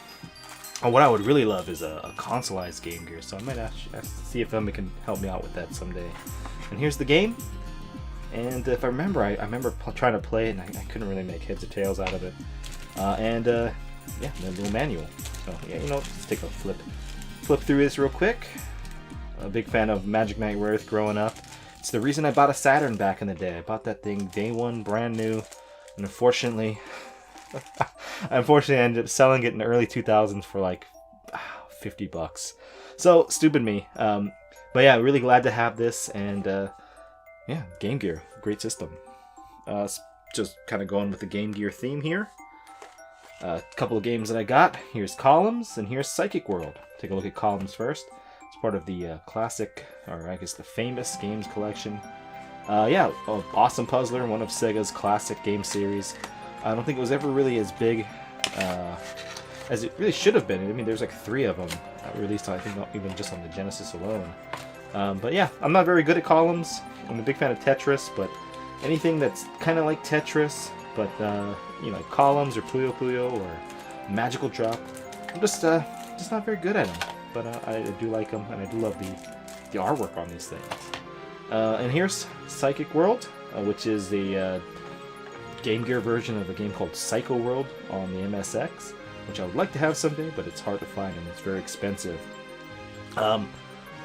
What I would really love is a consoleized Game Gear, so I might ask to see if somebody can help me out with that someday. And here's the game. And if I remember, I remember trying to play it, and I couldn't really make heads or tails out of it. Yeah, the little manual. So yeah, you know, let's take a flip through this real quick. A big fan of Magic Knight Rayearth growing up. It's the reason I bought a Saturn back in the day. I bought that thing day one, brand new, and unfortunately, I ended up selling it in the early 2000s for like $50. So stupid me. But yeah, really glad to have this, and yeah, Game Gear, great system. Just kind of going with the Game Gear theme here. A couple of games that I got. Here's Columns, and here's Psychic World. Take a look at Columns first. It's part of the classic, or I guess the famous games collection. Yeah, awesome puzzler, one of Sega's classic game series. I don't think it was ever really as big as it really should have been. I mean, there's like 3 of them released, I think, even just on the Genesis alone. But yeah, I'm not very good at Columns. I'm a big fan of Tetris, but anything that's kind of like Tetris, but you know, Columns or Puyo Puyo or Magical Drop, I'm just not very good at them. But I do like them, and I do love the artwork on these things. And here's Psychic World, which is the Game Gear version of a game called Psycho World on the MSX, which I would like to have someday, but it's hard to find and it's very expensive.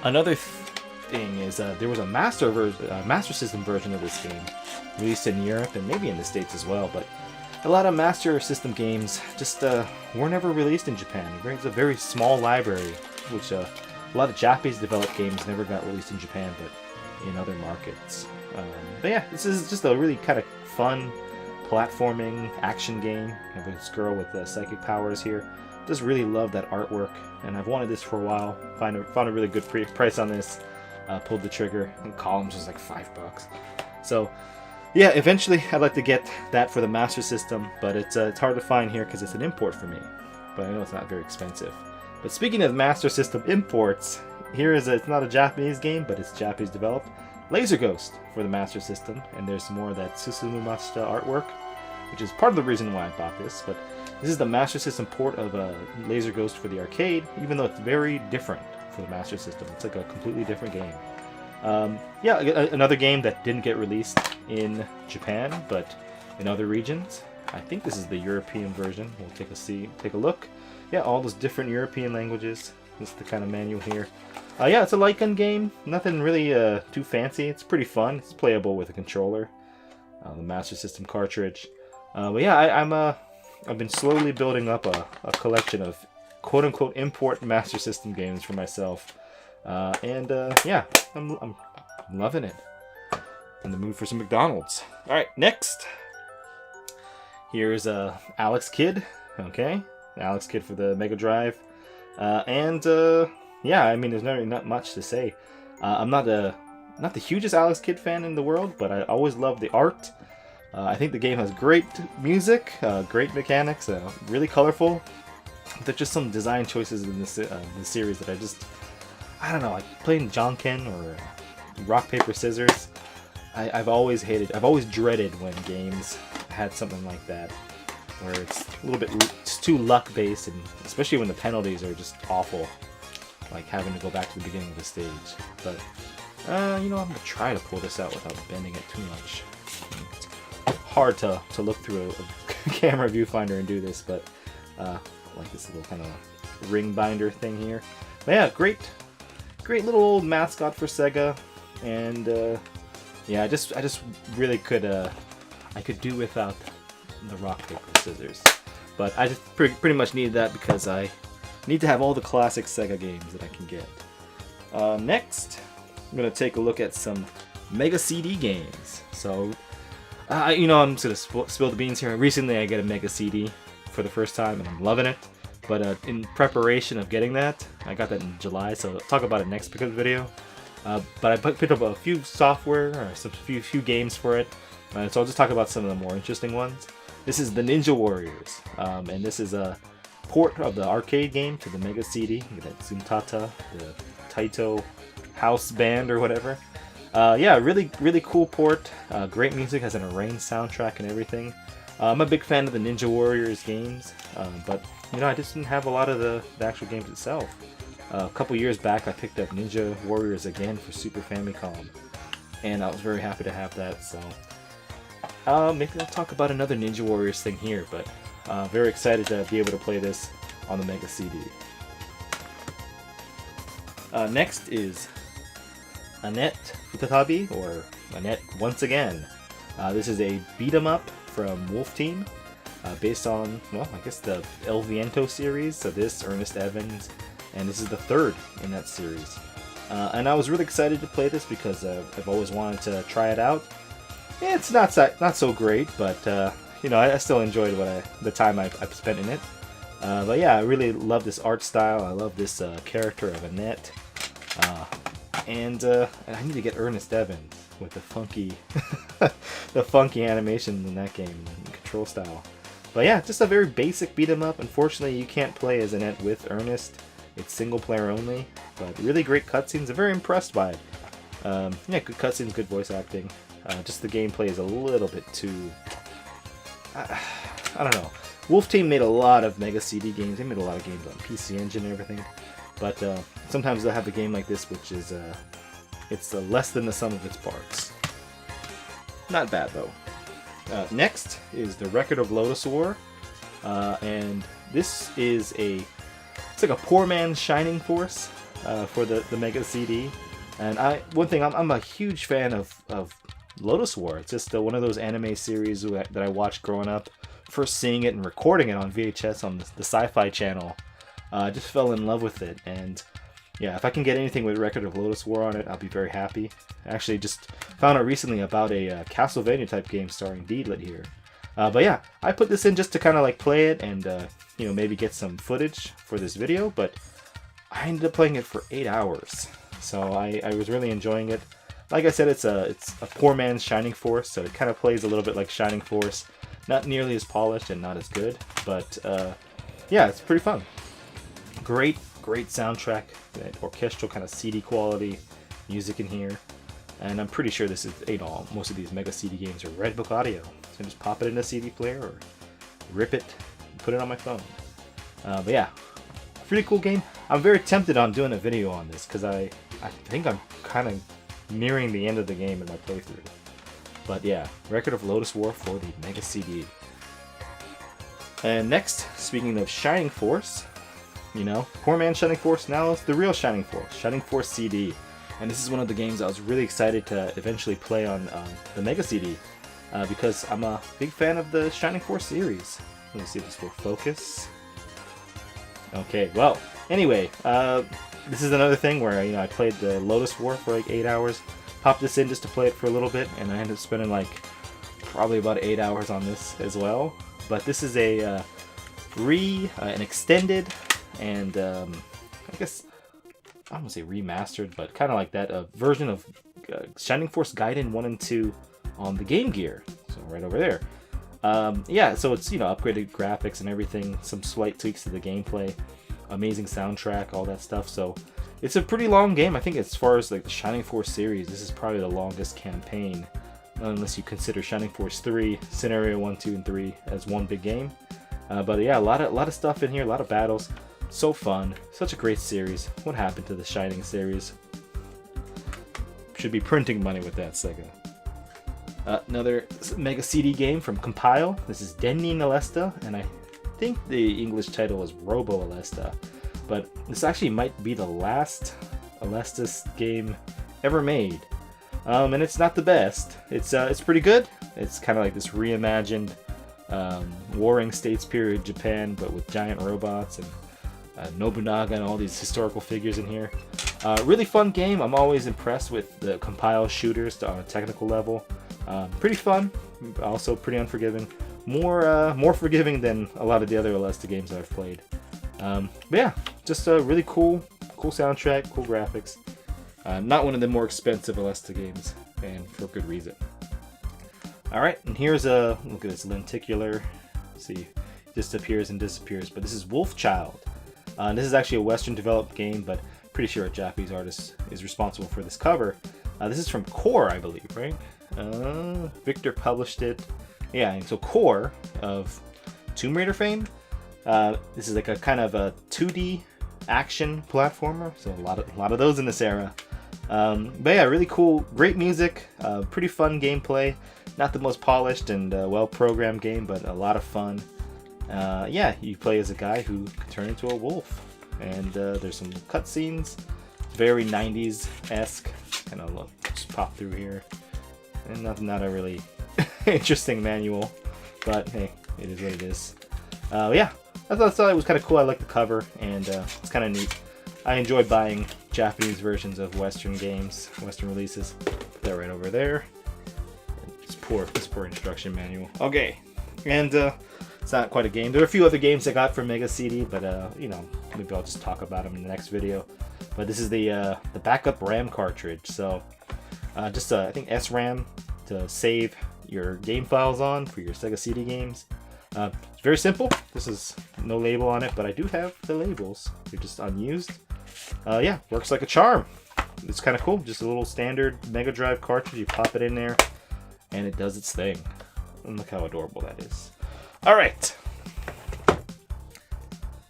Another thing is there was a Master System version of this game released in Europe and maybe in the States as well, but a lot of Master System games just were never released in Japan. It's a very small library which a lot of Japanese developed games never got released in Japan, but in other markets. But yeah, this is just a really kind of fun platforming action game. You have this girl with psychic powers here. Just really love that artwork, and I've wanted this for a while. Found a really good price on this. Pulled the trigger, and columns was like $5. So yeah, eventually I'd like to get that for the Master System, but it's hard to find here because it's an import for me. But I know it's not very expensive. But speaking of Master System imports, here is it's not a Japanese game, but it's Japanese developed. Laser Ghost for the Master System, and there's more of that Susumu-mashita artwork, which is part of the reason why I bought this. But this is the Master System port of Laser Ghost for the arcade, even though it's very different for the Master System. It's like a completely different game. Yeah, another game that didn't get released in Japan, but in other regions. I think this is the European version. We'll take a look. Yeah, all those different European languages. This is the kind of manual here. Yeah, it's a light gun game. Nothing really too fancy. It's pretty fun. It's playable with a controller. The Master System cartridge. But yeah, I've been slowly building up a collection of quote-unquote import Master System games for myself. Yeah, I'm loving it. In the mood for some McDonald's. Alright, next. Here's Alex Kidd. Okay, Alex Kidd for the Mega Drive. Yeah, I mean, there's not much to say. I'm not the hugest Alex Kidd fan in the world, but I always love the art. I think the game has great music, great mechanics, really colorful. There's just some design choices in this series that I don't know, like playing Jonken or Rock Paper Scissors. I've always dreaded when games had something like that, where it's a little bit too luck based, and especially when the penalties are just awful, like having to go back to the beginning of the stage. But you know, I'm gonna try to pull this out without bending it too much. It's hard to look through a camera viewfinder and do this, but like this little kind of ring binder thing here. But yeah, great little old mascot for Sega, and yeah, I just really could I could do without the rock paper scissors, but I just pretty much need that because I need to have all the classic Sega games that I can get. Next, I'm gonna take a look at some Mega CD games. So, you know, I'm just gonna spill the beans here. Recently, I got a Mega CD for the first time, and I'm loving it. But in preparation of getting that, I got that in July, so I'll talk about it next Pickup video. But I picked up a few software, or few games for it, so I'll just talk about some of the more interesting ones. This is the Ninja Warriors, and this is a port of the arcade game to the Mega CD. You get that Zuntata, the Taito house band or whatever. Yeah, really cool port. Great music, has an arranged soundtrack and everything. I'm a big fan of the Ninja Warriors games, but you know, I just didn't have a lot of the actual games itself. A couple years back, I picked up Ninja Warriors again for Super Famicom, and I was very happy to have that. So maybe I'll talk about another Ninja Warriors thing here, but very excited to be able to play this on the Mega CD. Next is Annette Futatabi, or Annette Once Again. This is a beat 'em up from Wolf Team, based on, well, I guess the El Viento series. So this, Ernest Evans, and this is the third in that series. And I was really excited to play this because I've always wanted to try it out. It's not so great, but you know, I still enjoyed the time I've spent in it. But yeah, I really love this art style. I love this character of Annette, and I need to get Ernest Evans with the funky, the funky animation in that game and control style. But yeah, just a very basic beat 'em up. Unfortunately, you can't play as Annette with Ernest. It's single player only, but really great cutscenes. I'm very impressed by it. Yeah, good cutscenes, good voice acting. Just the gameplay is a little bit too... I don't know. Wolf Team made a lot of Mega CD games. They made a lot of games on PC Engine and everything. But sometimes they'll have a game like this, which is it's less than the sum of its parts. Not bad though. Next is the Record of Lotus War, and this is it's like a poor man's Shining Force for the Mega CD. And one thing, I'm a huge fan of Lotus War. It's just one of those anime series that I watched growing up. First seeing it and recording it on VHS on the Sci-Fi Channel I just fell in love with it, and yeah, if I can get anything with Record of Lodoss War on it, I'll be very happy. I actually just found out recently about a Castlevania type game starring Deedlit here. But yeah, I put this in just to kind of like play it and you know, maybe get some footage for this video, but I ended up playing it for 8 hours. So I was really enjoying it. Like I said, it's a poor man's Shining Force, so it kind of plays a little bit like Shining Force. Not nearly as polished and not as good, but yeah, it's pretty fun. Great soundtrack, that orchestral kind of CD quality music in here. And I'm pretty sure this is, you know, most of these Mega CD games are Redbook audio. So just pop it in a CD player or rip it and put it on my phone. But yeah, pretty cool game. I'm very tempted on doing a video on this because I think I'm kind of nearing the end of the game in my playthrough. But yeah, Record of Lodoss War for the Mega CD. And next, speaking of Shining Force, you know, poor man Shining Force, now it's the real Shining Force, Shining Force CD. And this is one of the games I was really excited to eventually play on the Mega CD because I'm a big fan of the Shining Force series. Let me see if this will focus. Okay, well, anyway, this is another thing where, you know, I played the Lodoss War for like 8 hours, popped this in just to play it for a little bit, and I ended up spending like probably about 8 hours on this as well. But this is an extended and I guess I don't want to say remastered, but kind of like that version of Shining Force Gaiden 1 and 2 on the Game Gear. So right over there. Yeah, so it's, you know, upgraded graphics and everything, some slight tweaks to the gameplay, amazing soundtrack, all that stuff. So it's a pretty long game. I think as far as like the Shining Force series, this is probably the longest campaign, unless you consider Shining Force 3, Scenario 1, 2, and 3 as one big game. But yeah, a lot of stuff in here, a lot of battles. So fun, such a great series. What happened to the Shining series? Should be printing money with that, Sega. Another Mega CD game from Compile. This is Denni Alesta, and I think the English title is Robo Alesta. But this actually might be the last Alestis game ever made. And it's not the best. It's pretty good. It's kind of like this reimagined Warring States period Japan, but with giant robots and Nobunaga and all these historical figures in here. Really fun game. I'm always impressed with the Compile shooters on a technical level. Pretty fun, also pretty unforgiving. More forgiving than a lot of the other Alesta games that I've played. But yeah, just a really cool soundtrack, cool graphics. Not one of the more expensive Alesta games, and for good reason. Alright, and here's a look at this lenticular. See, just appears and disappears, but this is Wolfchild. This is actually a Western developed game, but pretty sure a Japanese artist is responsible for this cover. This is from Core, I believe, right? Victor published it. Yeah, and so Core of Tomb Raider fame. This is like a kind of a 2D action platformer, so a lot of those in this era. But yeah, really cool, great music, pretty fun gameplay. Not the most polished and well-programmed game, but a lot of fun. Yeah, you play as a guy who can turn into a wolf, and there's some cutscenes, very 90s-esque. Kind of just pop through here, and not a really interesting manual, but hey, it is what it is. Yeah, I thought it was kind of cool. I like the cover, and it's kind of neat. I enjoy buying Japanese versions of Western games, Western releases. Put that right over there. This poor instruction manual. Okay, and it's not quite a game. There are a few other games I got from Mega CD, but you know, maybe I'll just talk about them in the next video. But this is the backup RAM cartridge. So just I think SRAM to save your game files on for your Sega CD games. It's very simple. This is no label on it, but I do have the labels. They're just unused. Yeah, works like a charm. It's kind of cool. Just a little standard Mega Drive cartridge. You pop it in there, and it does its thing. And look how adorable that is. All right.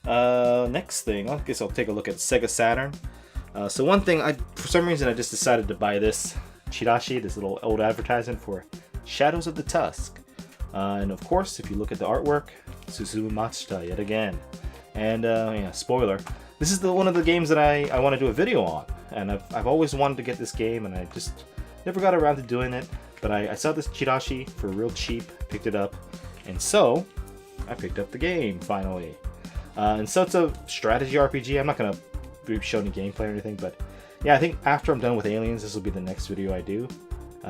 Next thing, I guess I'll take a look at Sega Saturn. So one thing, for some reason, I just decided to buy this chirashi, this little old advertisement for Shadows of the Tusk. And of course, if you look at the artwork, Susumu Matsuda yet again. And yeah, spoiler, this is one of the games that I want to do a video on. And I've always wanted to get this game, and I just never got around to doing it. But I saw this chirashi for real cheap, picked it up, and so I picked up the game finally. And so it's a strategy RPG. I'm not going to show any gameplay or anything, but yeah, I think after I'm done with Aliens, this will be the next video I do.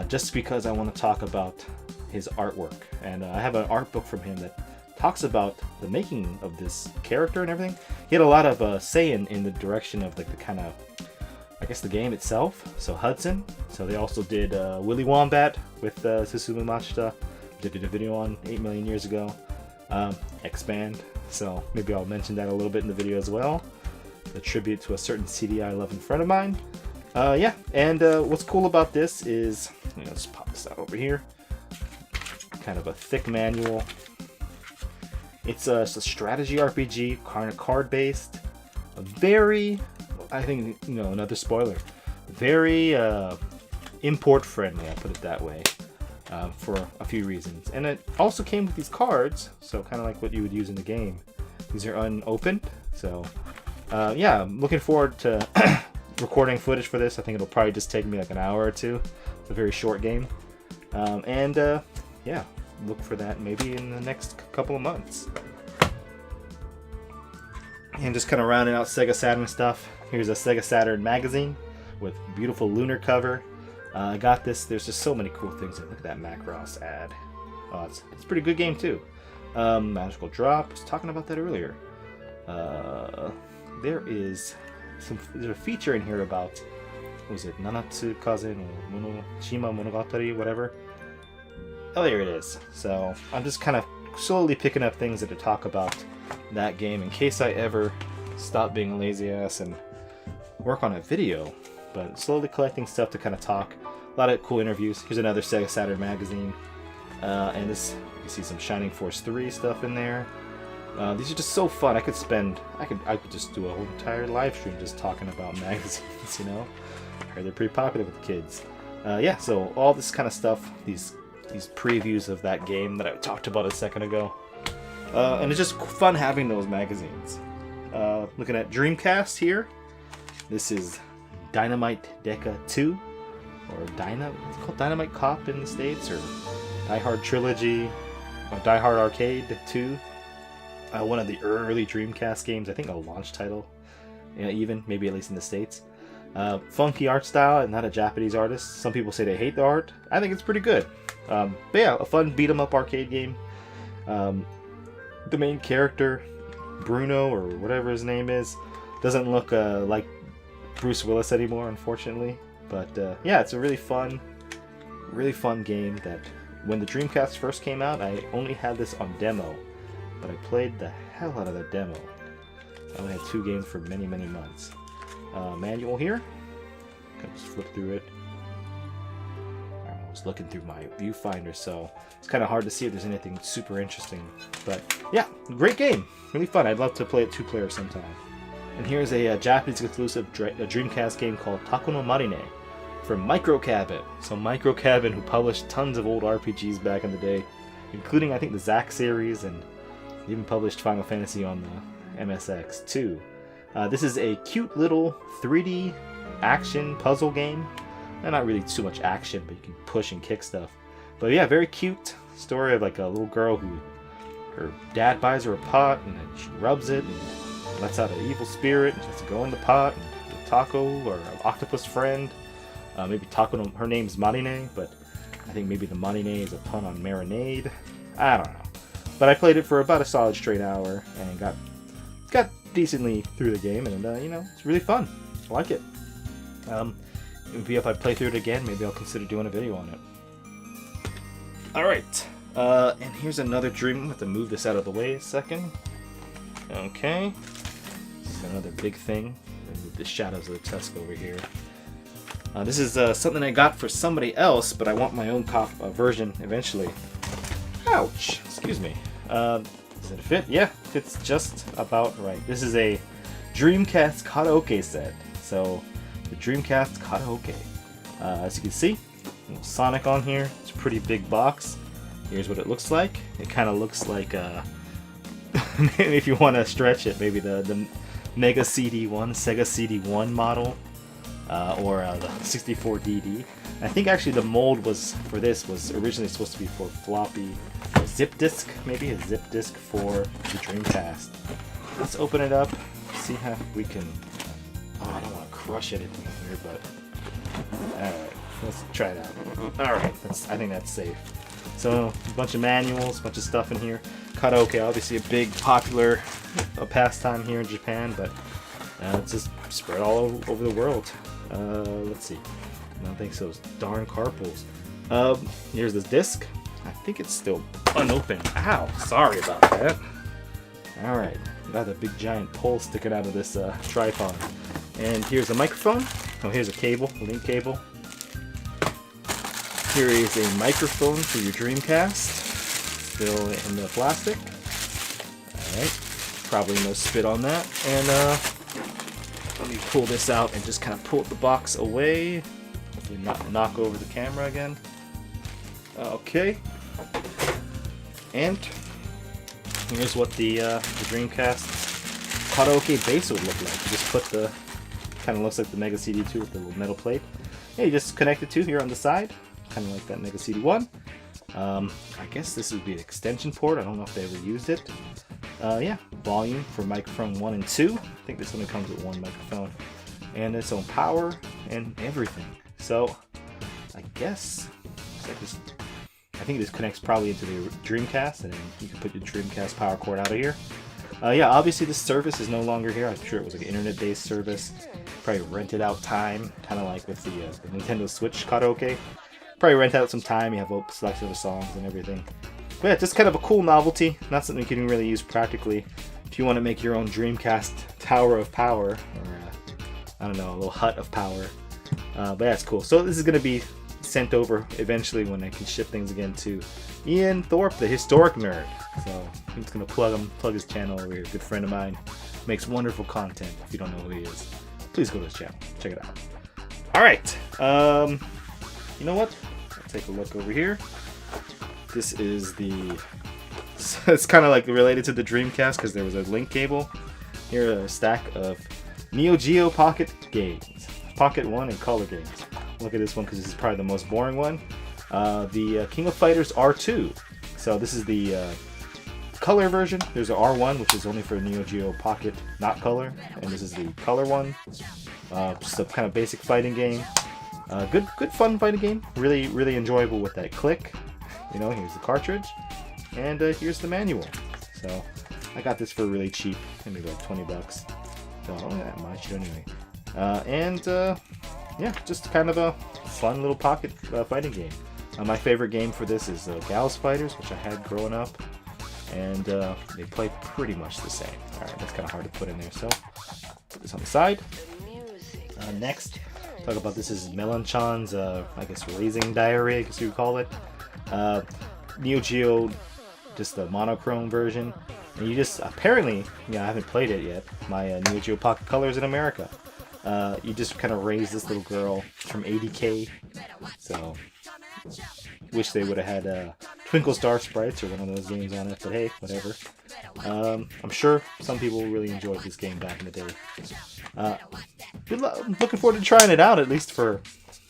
Just because I want to talk about his artwork. And I have an art book from him that talks about the making of this character and everything. He had a lot of say in the direction of like the kind of, I guess, the game itself. So Hudson. So they also did Willy Wombat with Susumu Machida. They did a video on 8 million years ago. Expand. So maybe I'll mention that a little bit in the video as well. A tribute to a certain CD I love in friend of mine. Yeah, and what's cool about this is, let's pop this out over here. Kind of a thick manual. It's a strategy RPG, kind of card-based. A very, I think, another spoiler. Very import-friendly, I'll put it that way, for a few reasons. And it also came with these cards, so kind of like what you would use in the game. These are unopened, so yeah, I'm looking forward to recording footage for this. I think it'll probably just take me like an hour or two. It's a very short game. Yeah, look for that maybe in the next couple of months. And just kind of rounding out Sega Saturn stuff. Here's a Sega Saturn magazine with beautiful lunar cover. I got this. There's just so many cool things. Look at that Macross ad. Oh, it's a pretty good game too. Magical Drop. I was talking about that earlier. There's a feature in here about, what was it, Nanatsu Kaze no Monoshima Monogatari, whatever. Oh, there it is. So I'm just kind of slowly picking up things to talk about that game in case I ever stop being a lazy ass and work on a video. But slowly collecting stuff to kind of talk. A lot of cool interviews. Here's another Sega Saturn magazine. And this, you see some Shining Force 3 stuff in there. These are just so fun. I could just do a whole entire live stream just talking about magazines, I heard they're pretty popular with the kids. Yeah, so all this kind of stuff, these previews of that game that I talked about a second ago. And it's just fun having those magazines. Looking at Dreamcast here. This is Dynamite Deca 2, or it's called Dynamite Cop in the States, or Die Hard Trilogy, or Die Hard Arcade 2. One of the early Dreamcast games, I think a launch title, even, maybe at least in the States. Funky art style, and not a Japanese artist. Some people say they hate the art. I think it's pretty good. But yeah, a fun beat-em-up arcade game. The main character, Bruno, or whatever his name is, doesn't look like Bruce Willis anymore, unfortunately. But yeah, it's a really fun game that when the Dreamcast first came out, I only had this on demo. But I played the hell out of that demo. I only had 2 games for many, many months. Manual here. Can just flip through it. I was looking through my viewfinder, so it's kind of hard to see if there's anything super interesting. But yeah, great game. Really fun. I'd love to play it 2-player sometime. And here's a Japanese exclusive Dreamcast game called Taco no Marine from Micro Cabin. So Micro Cabin, who published tons of old RPGs back in the day, including I think the Zack series, and even published Final Fantasy on the MSX too. This is a cute little 3D action puzzle game. Not really too much action, but you can push and kick stuff. But yeah, very cute story of like a little girl who, her dad buys her a pot and then she rubs it and lets out an evil spirit and she has to go in the pot and the taco or an octopus friend. Maybe taco, her name's Marine, but I think maybe the Marine is a pun on marinade. I don't know. But I played it for about a solid straight hour and got decently through the game, and it's really fun. I like it. Maybe if I play through it again, maybe I'll consider doing a video on it. Alright, and here's another Dream. I have to move this out of the way a second. Okay. This is another big thing. Move the shadows of the tusk over here. This is something I got for somebody else, but I want my own version eventually. Ouch! Excuse me. Does it fit? Yeah, fits just about right. This is a Dreamcast karaoke set. So, the Dreamcast karaoke. As you can see, little Sonic on here. It's a pretty big box. Here's what it looks like. It kind of looks like, if you want to stretch it, maybe the Mega CD1, Sega CD1 model, or the 64DD. I think actually the mold for this was originally supposed to be for floppy, zip disk, maybe a zip disk for the Dreamcast. let's open it up, see how we can... Oh, I don't want to crush anything here, but... Alright, let's try it out. Alright, I think that's safe. So, a bunch of manuals, a bunch of stuff in here. Karaoke, obviously a big, popular pastime here in Japan, but it's just spread all over the world. Let's see. I don't think so. Darn carpools. Here's this disc. I think it's still unopened. Ow, sorry about that. Alright, got a big giant pole sticking out of this tripod. And here's a microphone. Oh, here's a cable, a link cable. Here is a microphone for your Dreamcast. Still in the plastic. Alright, probably no spit on that. And let me pull this out and just kind of pull the box away. Hopefully not knock over the camera again. Okay. And here's what the Dreamcast karaoke base would look like. Just put the, kind of looks like the Mega CD2 with the little metal plate. Yeah, you just connect it to here on the side, kind of like that Mega CD1. I guess this would be an extension port. I don't know if they ever used it. Yeah, volume for microphone 1 and 2. I think this only comes with one microphone. And its own power and everything. So, I guess, I think this connects probably into the Dreamcast, and then you can put your Dreamcast power cord out of here. Yeah, obviously this service is no longer here. I'm sure it was like an internet-based service. Probably rented out time, kind of like with the Nintendo Switch karaoke. Probably rent out some time, you have a selection of songs and everything. But yeah, just kind of a cool novelty, not something you can really use practically. If you want to make your own Dreamcast Tower of Power, or I don't know, a little hut of power. But that's cool. So this is going to be sent over eventually when I can ship things again to Ian Thorpe, the historic nerd. So I'm just going to plug his channel over here. A good friend of mine, makes wonderful content. If you don't know who he is, please go to his channel, check it out. Alright, you know what? I'll take a look over here. This is the... It's kind of like related to the Dreamcast because there was a link cable. Here are a stack of Neo Geo Pocket games. Pocket 1 and Color games. Look at this one because this is probably the most boring one. The King of Fighters R2. So this is the color version. There's an R1 which is only for Neo Geo Pocket, not color. And this is the color one. Just a kind of basic fighting game. Good fun fighting game. Really enjoyable with that click. You know, here's the cartridge. And here's the manual. So I got this for really cheap. Maybe like 20 bucks. So only that much anyway. Yeah, just kind of a fun little pocket fighting game. My favorite game for this is Gals Fighters, which I had growing up. And they play pretty much the same. Alright, that's kind of hard to put in there. So put this on the side. Next, talk about this is Melonchan's, I guess, raising diary, I guess you would call it. Neo Geo, just the monochrome version. And you just, apparently, I haven't played it yet, my Neo Geo Pocket Colors in America. You just kind of raise this little girl from 80K. So, wish they would have had Twinkle Star Sprites or one of those games on it, but hey, whatever. I'm sure some people really enjoyed this game back in the day. I'm looking forward to trying it out, at least for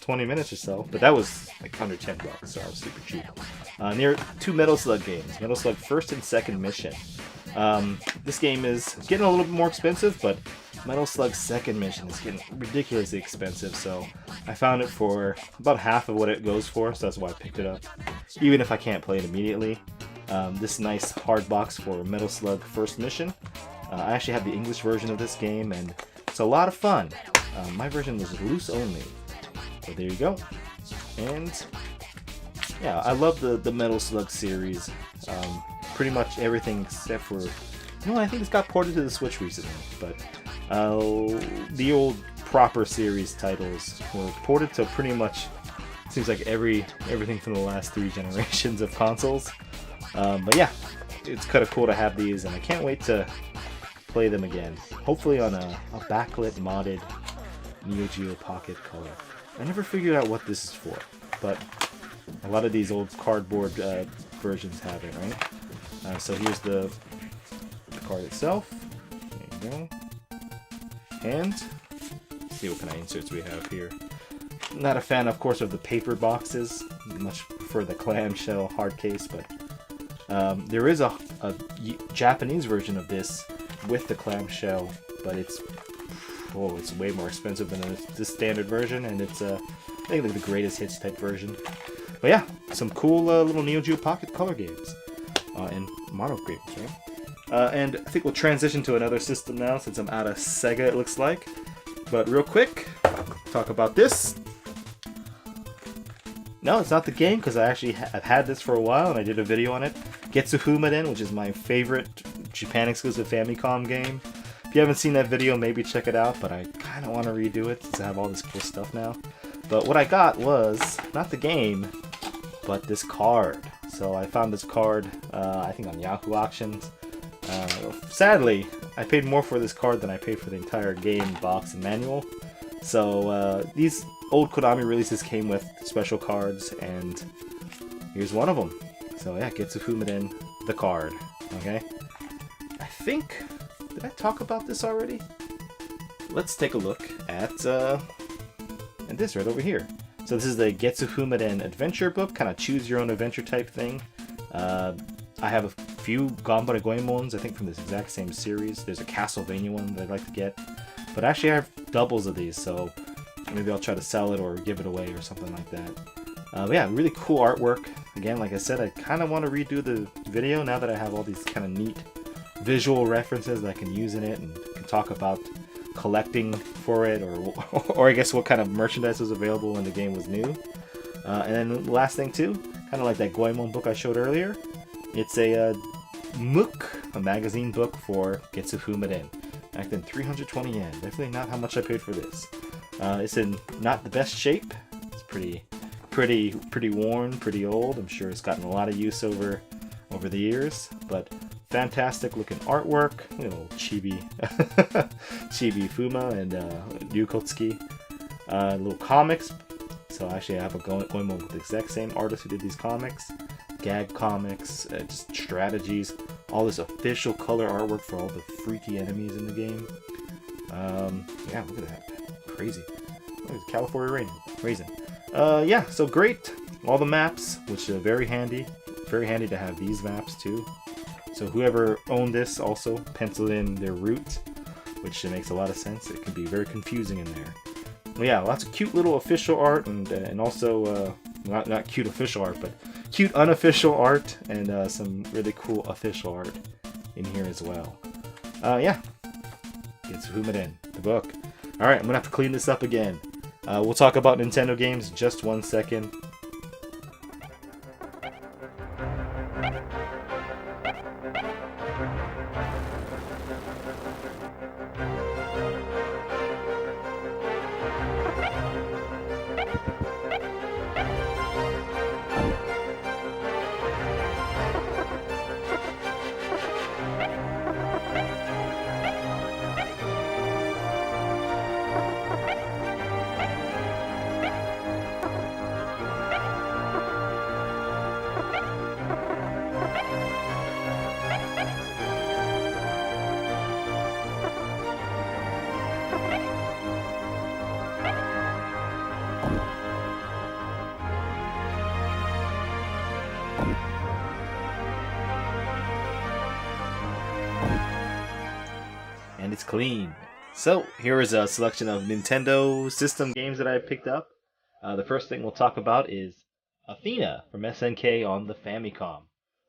20 minutes or so, but that was like under 10 bucks, so it was super cheap. Near 2 Metal Slug games, Metal Slug First and Second Mission. This game is getting a little bit more expensive, but Metal Slug Second Mission is getting ridiculously expensive, so I found it for about half of what it goes for, so that's why I picked it up, even if I can't play it immediately. This nice hard box for Metal Slug First Mission. I actually have the English version of this game, and it's a lot of fun. My version was loose only. So there you go. And yeah, I love the Metal Slug series. Pretty much everything except for, I think it's got ported to the Switch recently, but the old proper series titles were ported to pretty much, seems like everything from the last 3 generations of consoles. But yeah, it's kind of cool to have these, and I can't wait to play them again. Hopefully on a backlit modded Neo Geo Pocket Color. I never figured out what this is for, but a lot of these old cardboard versions have it, right? So here's the card itself. There you go. And let's see what kind of inserts we have here. Not a fan, of course, of the paper boxes. Much prefer the clamshell hard case, but there is a Japanese version of this with the clamshell, but it's way more expensive than the standard version, and it's I think like the greatest hits type version. But yeah, some cool little Neo Geo Pocket Color games and mono games, right? And I think we'll transition to another system now since I'm out of Sega, it looks like. But real quick, talk about this. No, it's not the game, because I actually have had this for a while and I did a video on it. Getsu Fuumaden, which is my favorite Japan exclusive Famicom game. If you haven't seen that video, maybe check it out, but I kind of want to redo it since I have all this cool stuff now. But what I got was not the game, but this card. So I found this card, I think on Yahoo Auctions. Sadly, I paid more for this card than I paid for the entire game box and manual. So these old Konami releases came with special cards, and here's one of them. So yeah, Getsu Fuumaden, the card. Okay. I think, did I talk about this already? Let's take a look at this right over here. So this is the Getsu Fuumaden adventure book, kind of choose your own adventure type thing. I have a few Ganbare Goemons, I think from this exact same series. There's a Castlevania one that I'd like to get. But actually I have doubles of these, so maybe I'll try to sell it or give it away or something like that. But yeah, really cool artwork. Again, like I said, I kind of want to redo the video now that I have all these kind of neat visual references that I can use in it and can talk about collecting for it, or I guess what kind of merchandise was available when the game was new. And then the last thing too, kind of like that Goemon book I showed earlier, it's a MOOC, a magazine book for Getsu Fuumaden. Back then, 320 yen. Definitely not how much I paid for this. It's in not the best shape. It's pretty worn, pretty old. I'm sure it's gotten a lot of use over the years, but fantastic looking artwork. Little chibi, chibi Fuma and Ryukotsuki. Little comics. So actually, I have a Goemon with the exact same artist who did these comics. Gag comics, just strategies, all this official color artwork for all the freaky enemies in the game. Yeah, look at that. Crazy. Look at California Raisin. Yeah, so great. All the maps, which are very handy. Very handy to have these maps too. So whoever owned this also penciled in their route, which makes a lot of sense. It can be very confusing in there. But yeah, lots of cute little official art and also not cute official art, but cute unofficial art and some really cool official art in here as well. Yeah, it's Fuumaden, the book. Alright, I'm gonna have to clean this up again. We'll talk about Nintendo games in just 1 second. And it's clean. So here is a selection of Nintendo system games that I picked up. The first thing we'll talk about is Athena from SNK on the Famicom.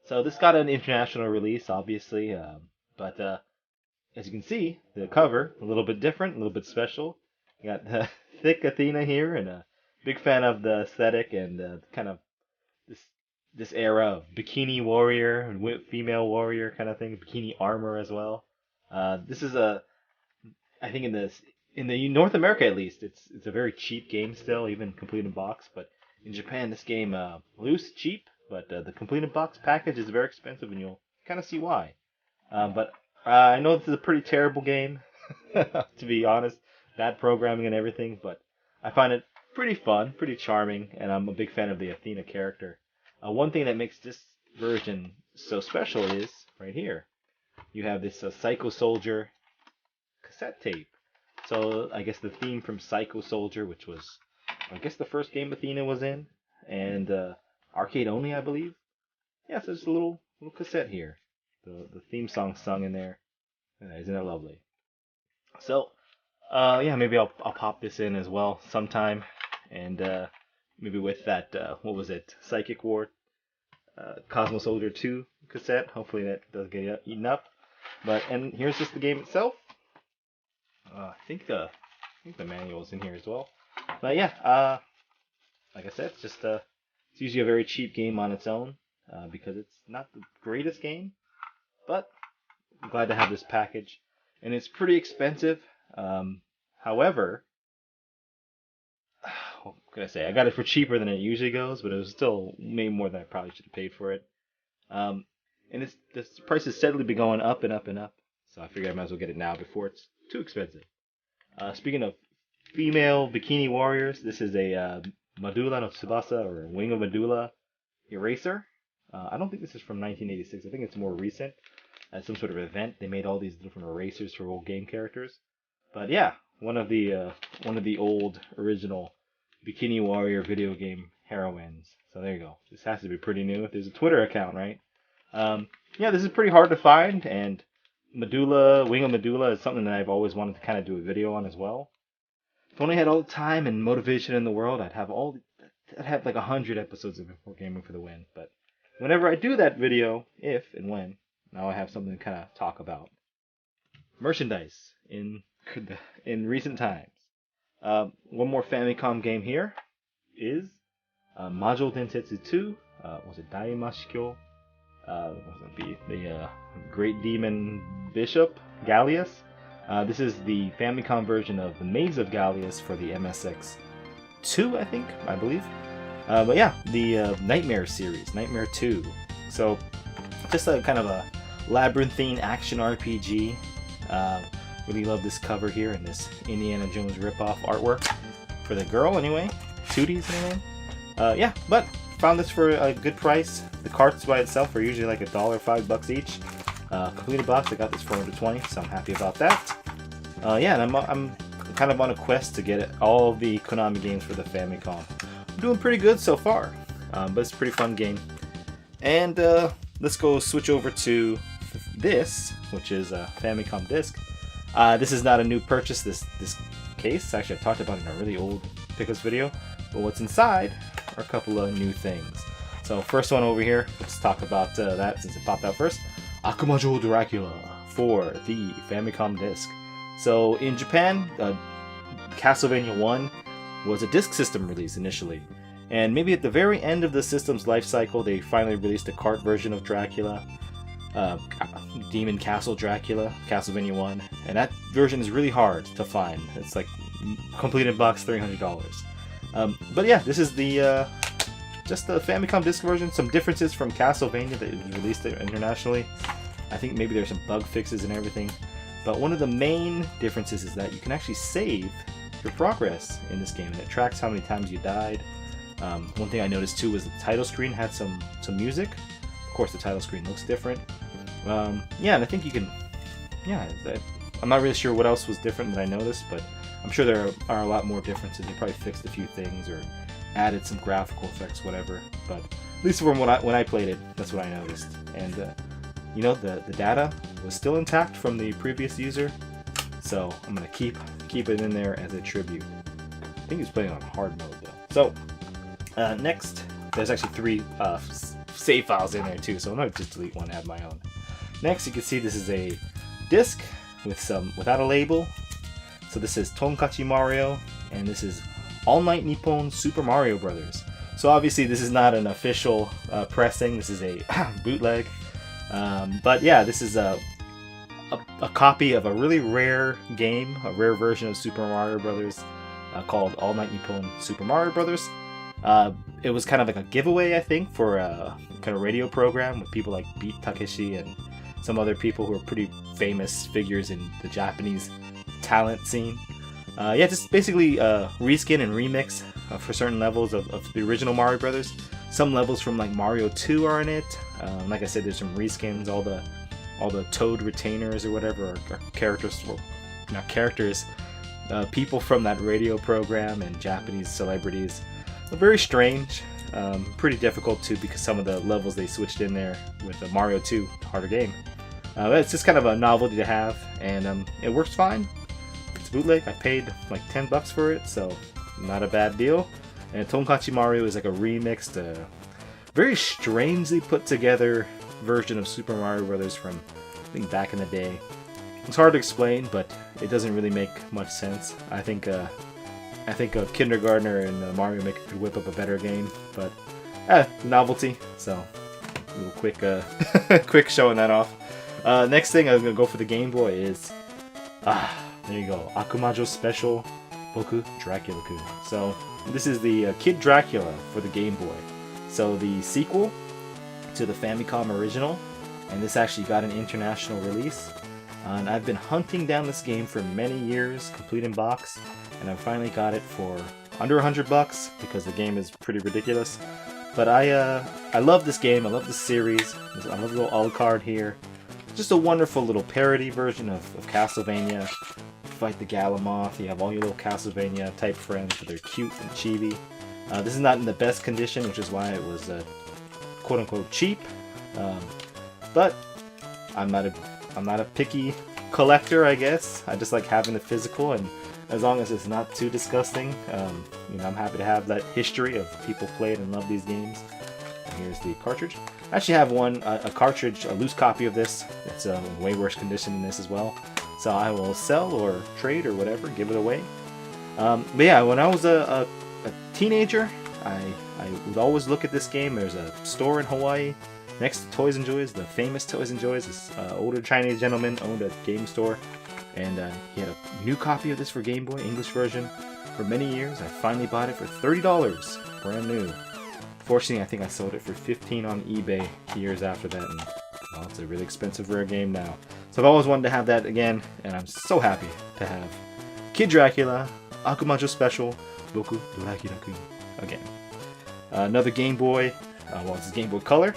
So this got an international release, obviously, but as you can see, the cover a little bit different, a little bit special. You got the thick Athena here, and a big fan of the aesthetic and kind of this era of bikini warrior and female warrior kind of thing, bikini armor as well. This is I think in the North America at least, it's a very cheap game still, even complete in box. But in Japan, this game loose, cheap, but the complete in box package is very expensive, and you'll kind of see why. But I know this is a pretty terrible game, to be honest, bad programming and everything. But I find it pretty fun, pretty charming, and I'm a big fan of the Athena character. One thing that makes this version so special is right here. You have this Psycho Soldier cassette tape. So I guess the theme from Psycho Soldier, which was, I guess the first game Athena was in, and arcade only, I believe. Yeah, so there's a little cassette here. The theme song sung in there. Isn't it lovely? So, yeah, maybe I'll pop this in as well sometime, and maybe with that what was it, Psychic War, Cosmo Soldier 2 cassette. Hopefully that does get eaten up. And here's just the game itself. I think the manual's in here as well. But yeah, like I said, it's usually a very cheap game on its own because it's not the greatest game, but I'm glad to have this package, and it's pretty expensive. However, what can I say? I got it for cheaper than it usually goes, but it was still way more than I probably should have paid for it. And the price has steadily been going up and up and up, so I figured I might as well get it now before it's too expensive. Speaking of female bikini warriors, this is a Medulla no Tsubasa, or Wing of Medulla eraser. I don't think this is from 1986. I think it's more recent. At some sort of event, they made all these different erasers for old game characters. But yeah, one of the old original Bikini Warrior video game heroines. So there you go. This has to be pretty new. There's a Twitter account, right? Yeah, this is pretty hard to find, and Wing of Medulla is something that I've always wanted to kind of do a video on as well. If I only had all the time and motivation in the world, I'd have like 100 episodes of Import Gaming for the Win. But whenever I do that video, if and when, now I have something to kind of talk about. Merchandise in recent times. One more Famicom game here is Majo Densetsu 2. Was it Daimashikyo? The Great Demon Bishop Gallius. This is the Famicom version of the Maids of Gallius for the MSX2, I believe. But yeah, the Nightmare series, Nightmare 2. So just a kind of a labyrinthine action RPG. Really love this cover here and this Indiana Jones ripoff artwork for the girl anyway. Tooties anyway. Yeah, but found this for a good price. The carts by itself are usually like $1, $5 each. Completed box, I got this for under 20, so I'm happy about that. Yeah, and I'm kind of on a quest to get all of the Konami games for the Famicom. I'm doing pretty good so far, but it's a pretty fun game. And let's go switch over to this, which is a Famicom disc. This is not a new purchase, this case. Actually, I talked about it in a really old Pickups video. But what's inside are a couple of new things. So first one over here, let's talk about that since it popped out first. Akumajou Dracula for the Famicom disc. So in Japan, Castlevania 1 was a disc system release initially. And maybe at the very end of the system's life cycle, they finally released a cart version of Dracula. Demon Castle Dracula, Castlevania 1. And that version is really hard to find. It's like completed box $300. But yeah, this is the just the Famicom disc version. Some differences from Castlevania that was released internationally. I think maybe there's some bug fixes and everything. But one of the main differences is that you can actually save your progress in this game, and it tracks how many times you died. One thing I noticed too was the title screen had some music. Of course, the title screen looks different. Yeah, and I think you can. Yeah, I'm not really sure what else was different that I noticed, but I'm sure there are a lot more differences. They probably fixed a few things or added some graphical effects, whatever. But at least from when I played it, that's what I noticed. And you know, the data was still intact from the previous user, so I'm gonna keep it in there as a tribute. I think he's playing on hard mode though. So next, there's actually 3 save files in there too, so I'm gonna just delete one and add my own. Next, you can see this is a disc without a label. So this is Tonkachi Mario, and this is All Night Nippon Super Mario Brothers. So obviously this is not an official pressing, this is a bootleg. But yeah, this is a copy of a really rare game, a rare version of Super Mario Brothers called All Night Nippon Super Mario Brothers. It was kind of like a giveaway, I think, for a kind of radio program with people like Beat Takeshi and some other people who are pretty famous figures in the Japanese talent scene. Yeah, just basically reskin and remix for certain levels of the original Mario Brothers. Some levels from like Mario 2 are in it. Like I said, there's some reskins. All the Toad retainers or whatever are characters, well, not characters, people from that radio program and Japanese celebrities. Very strange, pretty difficult too, because some of the levels they switched in there with the Mario 2 harder game. It's just kind of a novelty to have, and it works fine. It's bootleg. I paid like $10 for it, so not a bad deal. And Tonkachi Mario is like a remixed, very strangely put together version of Super Mario Brothers from, I think, back in the day. It's hard to explain, but it doesn't really make much sense. I think a kindergartner and Mario Maker could whip up a better game, but novelty. So a little quick, quick showing that off. Next thing I'm gonna go for the Game Boy is there you go, Akumajou Special Boku Dracula-kun. So this is the Kid Dracula for the Game Boy. So the sequel to the Famicom original, and this actually got an international release. And I've been hunting down this game for many years, complete in box, and I finally got it for under $100 because the game is pretty ridiculous. But I love this game. I love the series. I love the little Alucard here. Just a wonderful little parody version of Castlevania. Fight the Galamoth. You have all your little Castlevania type friends, but they're cute and chibi. This is not in the best condition, which is why it was quote unquote cheap. But I'm not a picky collector, I guess. I just like having the physical, and as long as it's not too disgusting, you know, I'm happy to have that history of people played and love these games. And here's the cartridge. I actually have a cartridge, a loose copy of this. It's in way worse condition than this as well. So I will sell or trade or whatever, give it away. But yeah, when I was a teenager, I would always look at this game. There's a store in Hawaii next to Toys and Joys, the famous Toys and Joys. This older Chinese gentleman owned a game store, and he had a new copy of this for Game Boy, English version, for many years. I finally bought it for $30, brand new. Fortunately, I think I sold it for $15 on eBay years after that, and well, it's a really expensive rare game now. So I've always wanted to have that again, and I'm so happy to have Kid Dracula, Akumajou Special, Boku Dracula-kun again. Another Game Boy, well, this is Game Boy Color.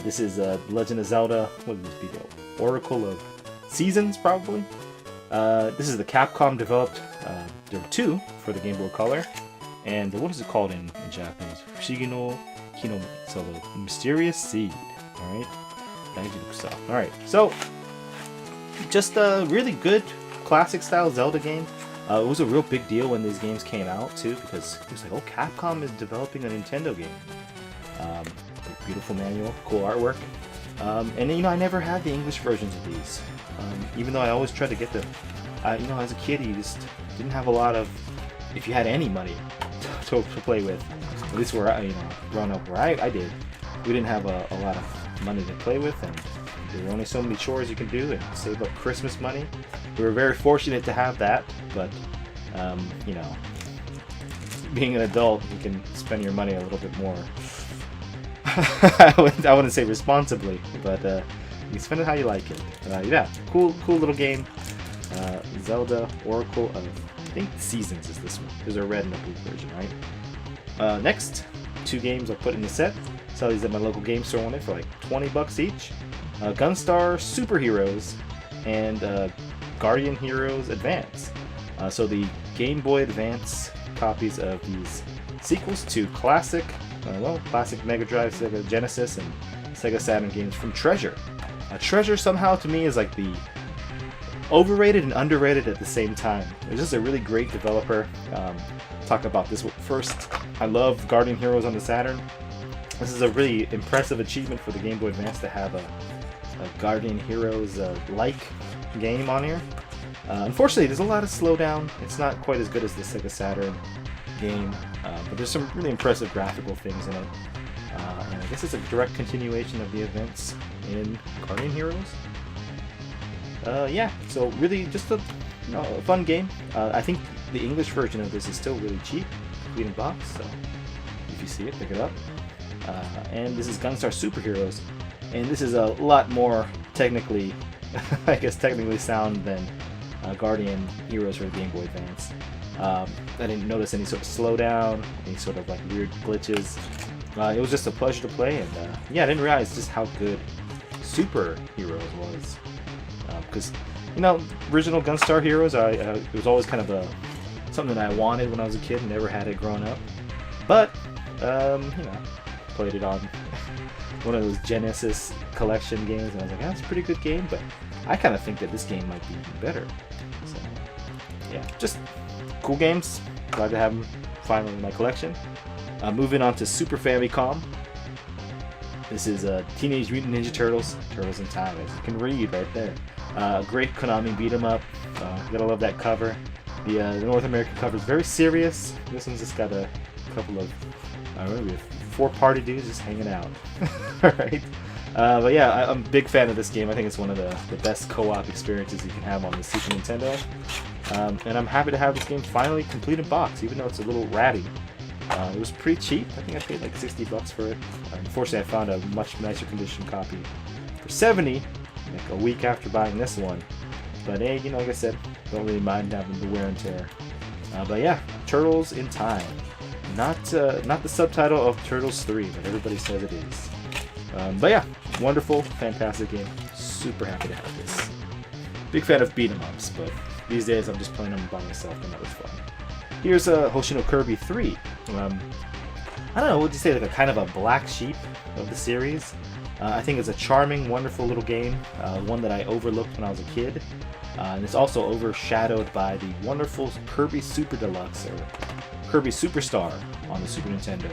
This is Legend of Zelda, what would this be, the Oracle of Seasons, probably? This is the Capcom developed, there were two for the Game Boy Color, and what is it called in Japanese? Fushigi no Kinomi, so the Mysterious Seed, alright? Alright, so, just a really good classic style Zelda game. It was a real big deal when these games came out, too, because it was like, oh, Capcom is developing a Nintendo game. Beautiful manual, cool artwork. And you know, I never had the English versions of these. Even though I always tried to get them. You know, as a kid, you just didn't have a lot of, if you had any money to play with. At least where you know, growing up where I did, we didn't have a lot of money to play with, and there were only so many chores you can do and save up Christmas money. We were very fortunate to have that, but you know, being an adult, you can spend your money a little bit more. I wouldn't say responsibly, but you spend it how you like it. Yeah, cool little game. Zelda Oracle of, I think, Seasons is this one. There's a red and a blue version, right? Next, two games I'll put in the set. Sell these at my local game store on it for like $20 each. Gunstar Superheroes and Guardian Heroes Advance. So the Game Boy Advance copies of these sequels to classic Mega Drive, Sega Genesis, and Sega Saturn games from Treasure. Treasure somehow to me is like the overrated and underrated at the same time. It's just a really great developer. Talk about this first. I love Guardian Heroes on the Saturn. This is a really impressive achievement for the Game Boy Advance to have a Guardian Heroes like game on here. Unfortunately, there's a lot of slowdown. It's not quite as good as the Sega Saturn game, but there's some really impressive graphical things in it. And I guess it's a direct continuation of the events in Guardian Heroes. Yeah, so really just a fun game. I think the English version of this is still really cheap, complete in box, so if you see it, pick it up. And this is Gunstar Superheroes, and this is a lot more technically, I guess technically sound than Guardian Heroes for the Game Boy Advance. I didn't notice any sort of slowdown, any sort of like weird glitches. It was just a pleasure to play, and yeah, I didn't realize just how good Super Heroes was. Because, you know, original Gunstar Heroes, it was always kind of something that I wanted when I was a kid and never had it growing up. But, you know, played it on one of those Genesis collection games, and I was like, that's a pretty good game, but I kind of think that this game might be even better. So, yeah, just cool games. Glad to have them finally in my collection. Moving on to Super Famicom. This is Teenage Mutant Ninja Turtles, Turtles in Time, as you can read right there. Great Konami beat 'em up. Gotta love that cover. The North American cover is very serious. This one's just got a couple of, I don't know, 4 party dudes just hanging out. Alright. But yeah, I'm a big fan of this game. I think it's one of the best co-op experiences you can have on the Super Nintendo. And I'm happy to have this game finally complete in box, even though it's a little ratty. It was pretty cheap. I think I paid like $60 for it. Unfortunately, I found a much nicer condition copy for $70, like a week after buying this one. But hey, you know, like I said, don't really mind having the wear and tear. But yeah, Turtles in Time. Not the subtitle of Turtles 3, but everybody says it is. But yeah, wonderful, fantastic game. Super happy to have this. Big fan of beat 'em ups, but these days I'm just playing them by myself, and that was fun. Here's Hoshino Kirby 3. I don't know, would you say like a kind of a black sheep of the series? I think it's a charming, wonderful little game, one that I overlooked when I was a kid. And it's also overshadowed by the wonderful Kirby Super Deluxe, or Kirby Superstar on the Super Nintendo,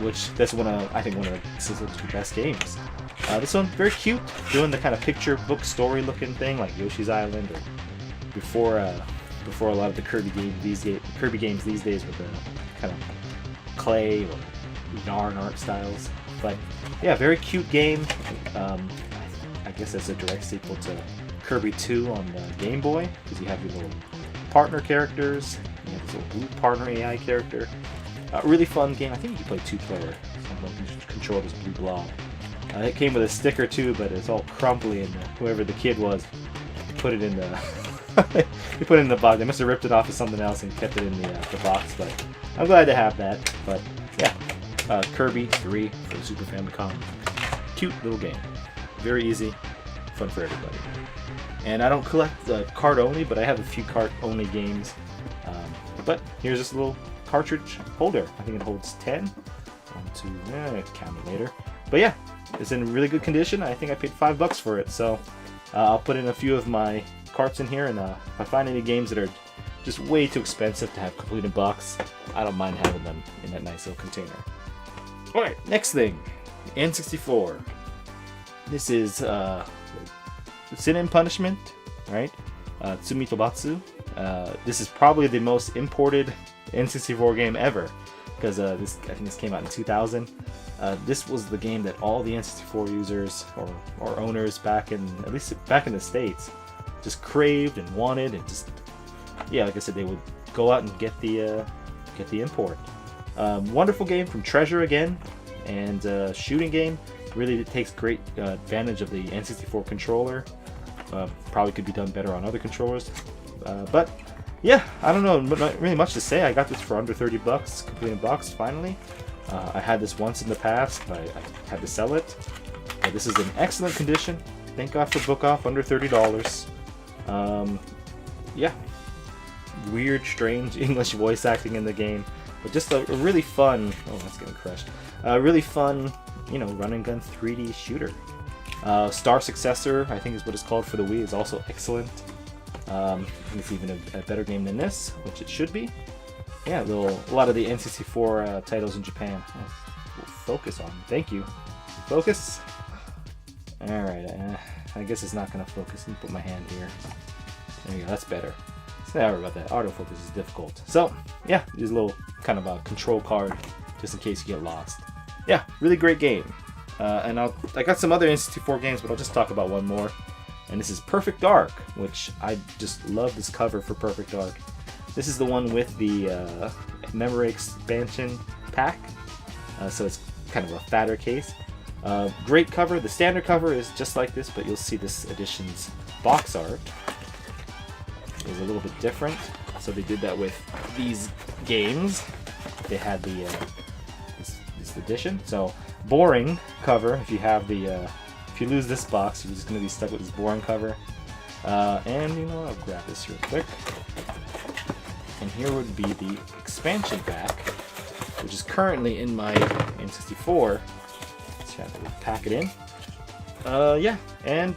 which that's I think one of the system's best games. This one, very cute, doing the kind of picture book story looking thing like Yoshi's Island, or before a lot of the Kirby games these days with the kind of clay or yarn art styles. But yeah, very cute game. I guess that's a direct sequel to Kirby 2 on the Game Boy, because you have your little partner characters. You have this little blue partner AI character. Really fun game. I think you can play 2-player. So you can control this blue blob. It came with a sticker too, but it's all crumbly, and whoever the kid was put it in the he put it in the box. They must have ripped it off of something else and kept it in the box. But I'm glad to have that. But yeah, Kirby 3 for the Super Famicom. Cute little game. Very easy. Fun for everybody. And I don't collect card only, but I have a few card only games. But here's this little cartridge holder. I think it holds 10. 1, 2, count it later. But yeah, it's in really good condition. I think I paid $5 for it. So I'll put in a few of my carts in here, and if I find any games that are just way too expensive to have complete in box, I don't mind having them in that nice little container. Alright, next thing, N64. This is Sin and Punishment, right? Tsumi Tobatsu. This is probably the most imported N64 game ever, because I think this came out in 2000. This was the game that all the N64 users or owners at least back in the States, just craved and wanted, and just, yeah, like I said, they would go out and get the import. Wonderful game from Treasure again, and shooting game. Really takes great advantage of the N64 controller. Probably could be done better on other controllers, but yeah, I don't know, not really much to say. I got this for under $30, complete in box finally. I had this once in the past, but I had to sell it. But this is in excellent condition. Thank God for Book Off, under $30. Yeah, weird, strange English voice acting in the game, but just a really fun. Oh, that's getting crushed. Really fun, you know, run and gun 3D shooter. Star Successor, I think is what it's called for the Wii, is also excellent. I think it's even a better game than this, which it should be. Yeah, a lot of the N64 titles in Japan. We'll focus on. Thank you. Focus. All right. I guess it's not gonna focus. Let me put my hand here. There you go. That's better. Sorry about that. Autofocus is difficult. So yeah, there's a little kind of a control card just in case you get lost. Yeah, really great game. And I got some other N64 games, but I'll just talk about one more. And this is Perfect Dark, which I just love this cover for Perfect Dark. This is the one with the memory expansion pack, so it's kind of a fatter case. Great cover. The standard cover is just like this, but you'll see this edition's box art is a little bit different. So they did that with these games. They had the this edition. So boring cover. If you have the if you lose this box, you're just going to be stuck with this boring cover. And you know, I'll grab this real quick. And here would be the expansion pack, which is currently in my N64. So have to pack it in. Yeah, and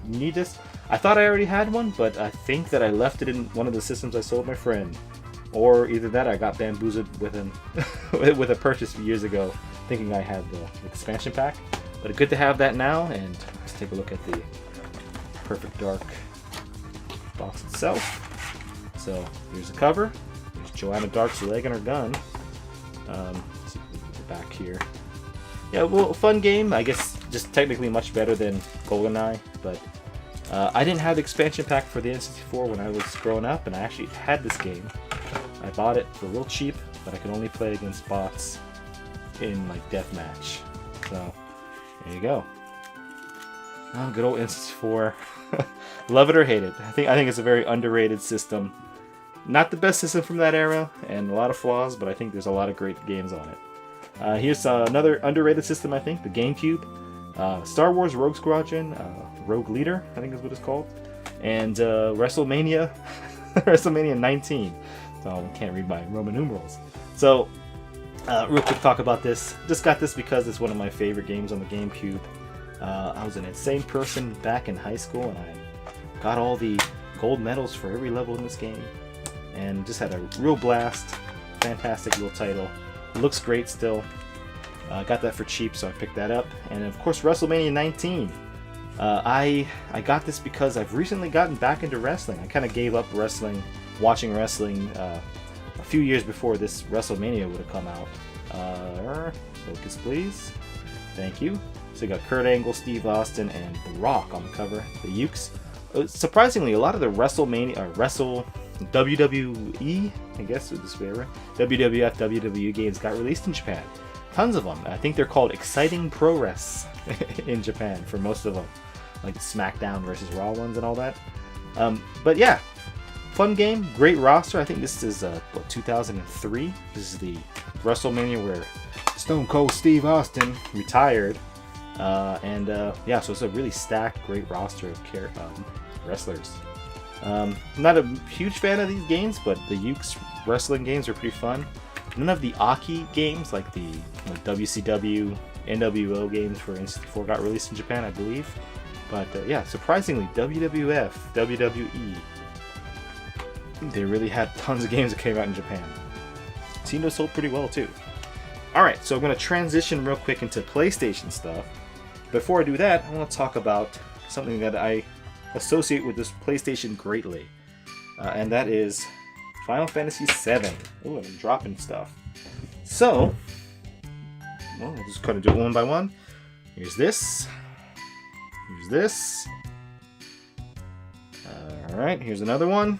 need this. I thought I already had one, but I think that I left it in one of the systems I sold my friend. Or either that, I got bamboozled with him with a purchase years ago, thinking I had the expansion pack. But good to have that now, and let's take a look at the Perfect Dark box itself. So here's the cover. There's Joanna Dark's leg and her gun. Let's see the back here. Yeah, well, fun game. I guess just technically much better than GoldenEye, but I didn't have the expansion pack for the N64 when I was growing up, and I actually had this game. I bought it for real cheap, but I could only play against bots in like deathmatch. So there you go. Oh, good old N64. Love it or hate it. I think it's a very underrated system. Not the best system from that era, and a lot of flaws, but I think there's a lot of great games on it. Here's another underrated system, I think, the GameCube. Star Wars Rogue Squadron, Rogue Leader, I think is what it's called, and WrestleMania, WrestleMania 19. So I can't read my Roman numerals. So, real quick talk about this. Just got this because it's one of my favorite games on the GameCube. I was an insane person back in high school, and I got all the gold medals for every level in this game, and just had a real blast. Fantastic little title. It looks great still. Got that for cheap, so I picked that up. And of course, WrestleMania 19. I got this because I've recently gotten back into wrestling. I kind of gave up wrestling, watching wrestling, a few years before this WrestleMania would have come out. Focus, please. Thank you. So you got Kurt Angle, Steve Austin, and The Rock on the cover. The Ukes. Surprisingly, a lot of the WWE, I guess would this be right? WWF, WWE games got released in Japan. Tons of them. I think they're called Exciting Pro Wrestling in Japan for most of them, like SmackDown versus Raw ones and all that. But yeah, fun game, great roster. I think this is 2003. This is the WrestleMania where Stone Cold Steve Austin retired, yeah, so it's a really stacked, great roster of wrestlers. Not a huge fan of these games, but the Ukes wrestling games are pretty fun. None of the Aki games, like the WCW, NWO games for N64 got released in Japan, I believe. But yeah, surprisingly, WWF, WWE, they really had tons of games that came out in Japan. Seemed to have sold pretty well too. Alright, so I'm going to transition real quick into PlayStation stuff. Before I do that, I want to talk about something that I associate with this PlayStation greatly. And that is Final Fantasy VII. Ooh, I'm dropping stuff. So, well, we'll just kind of do it one by one. Here's this. Here's this. Alright, here's another one.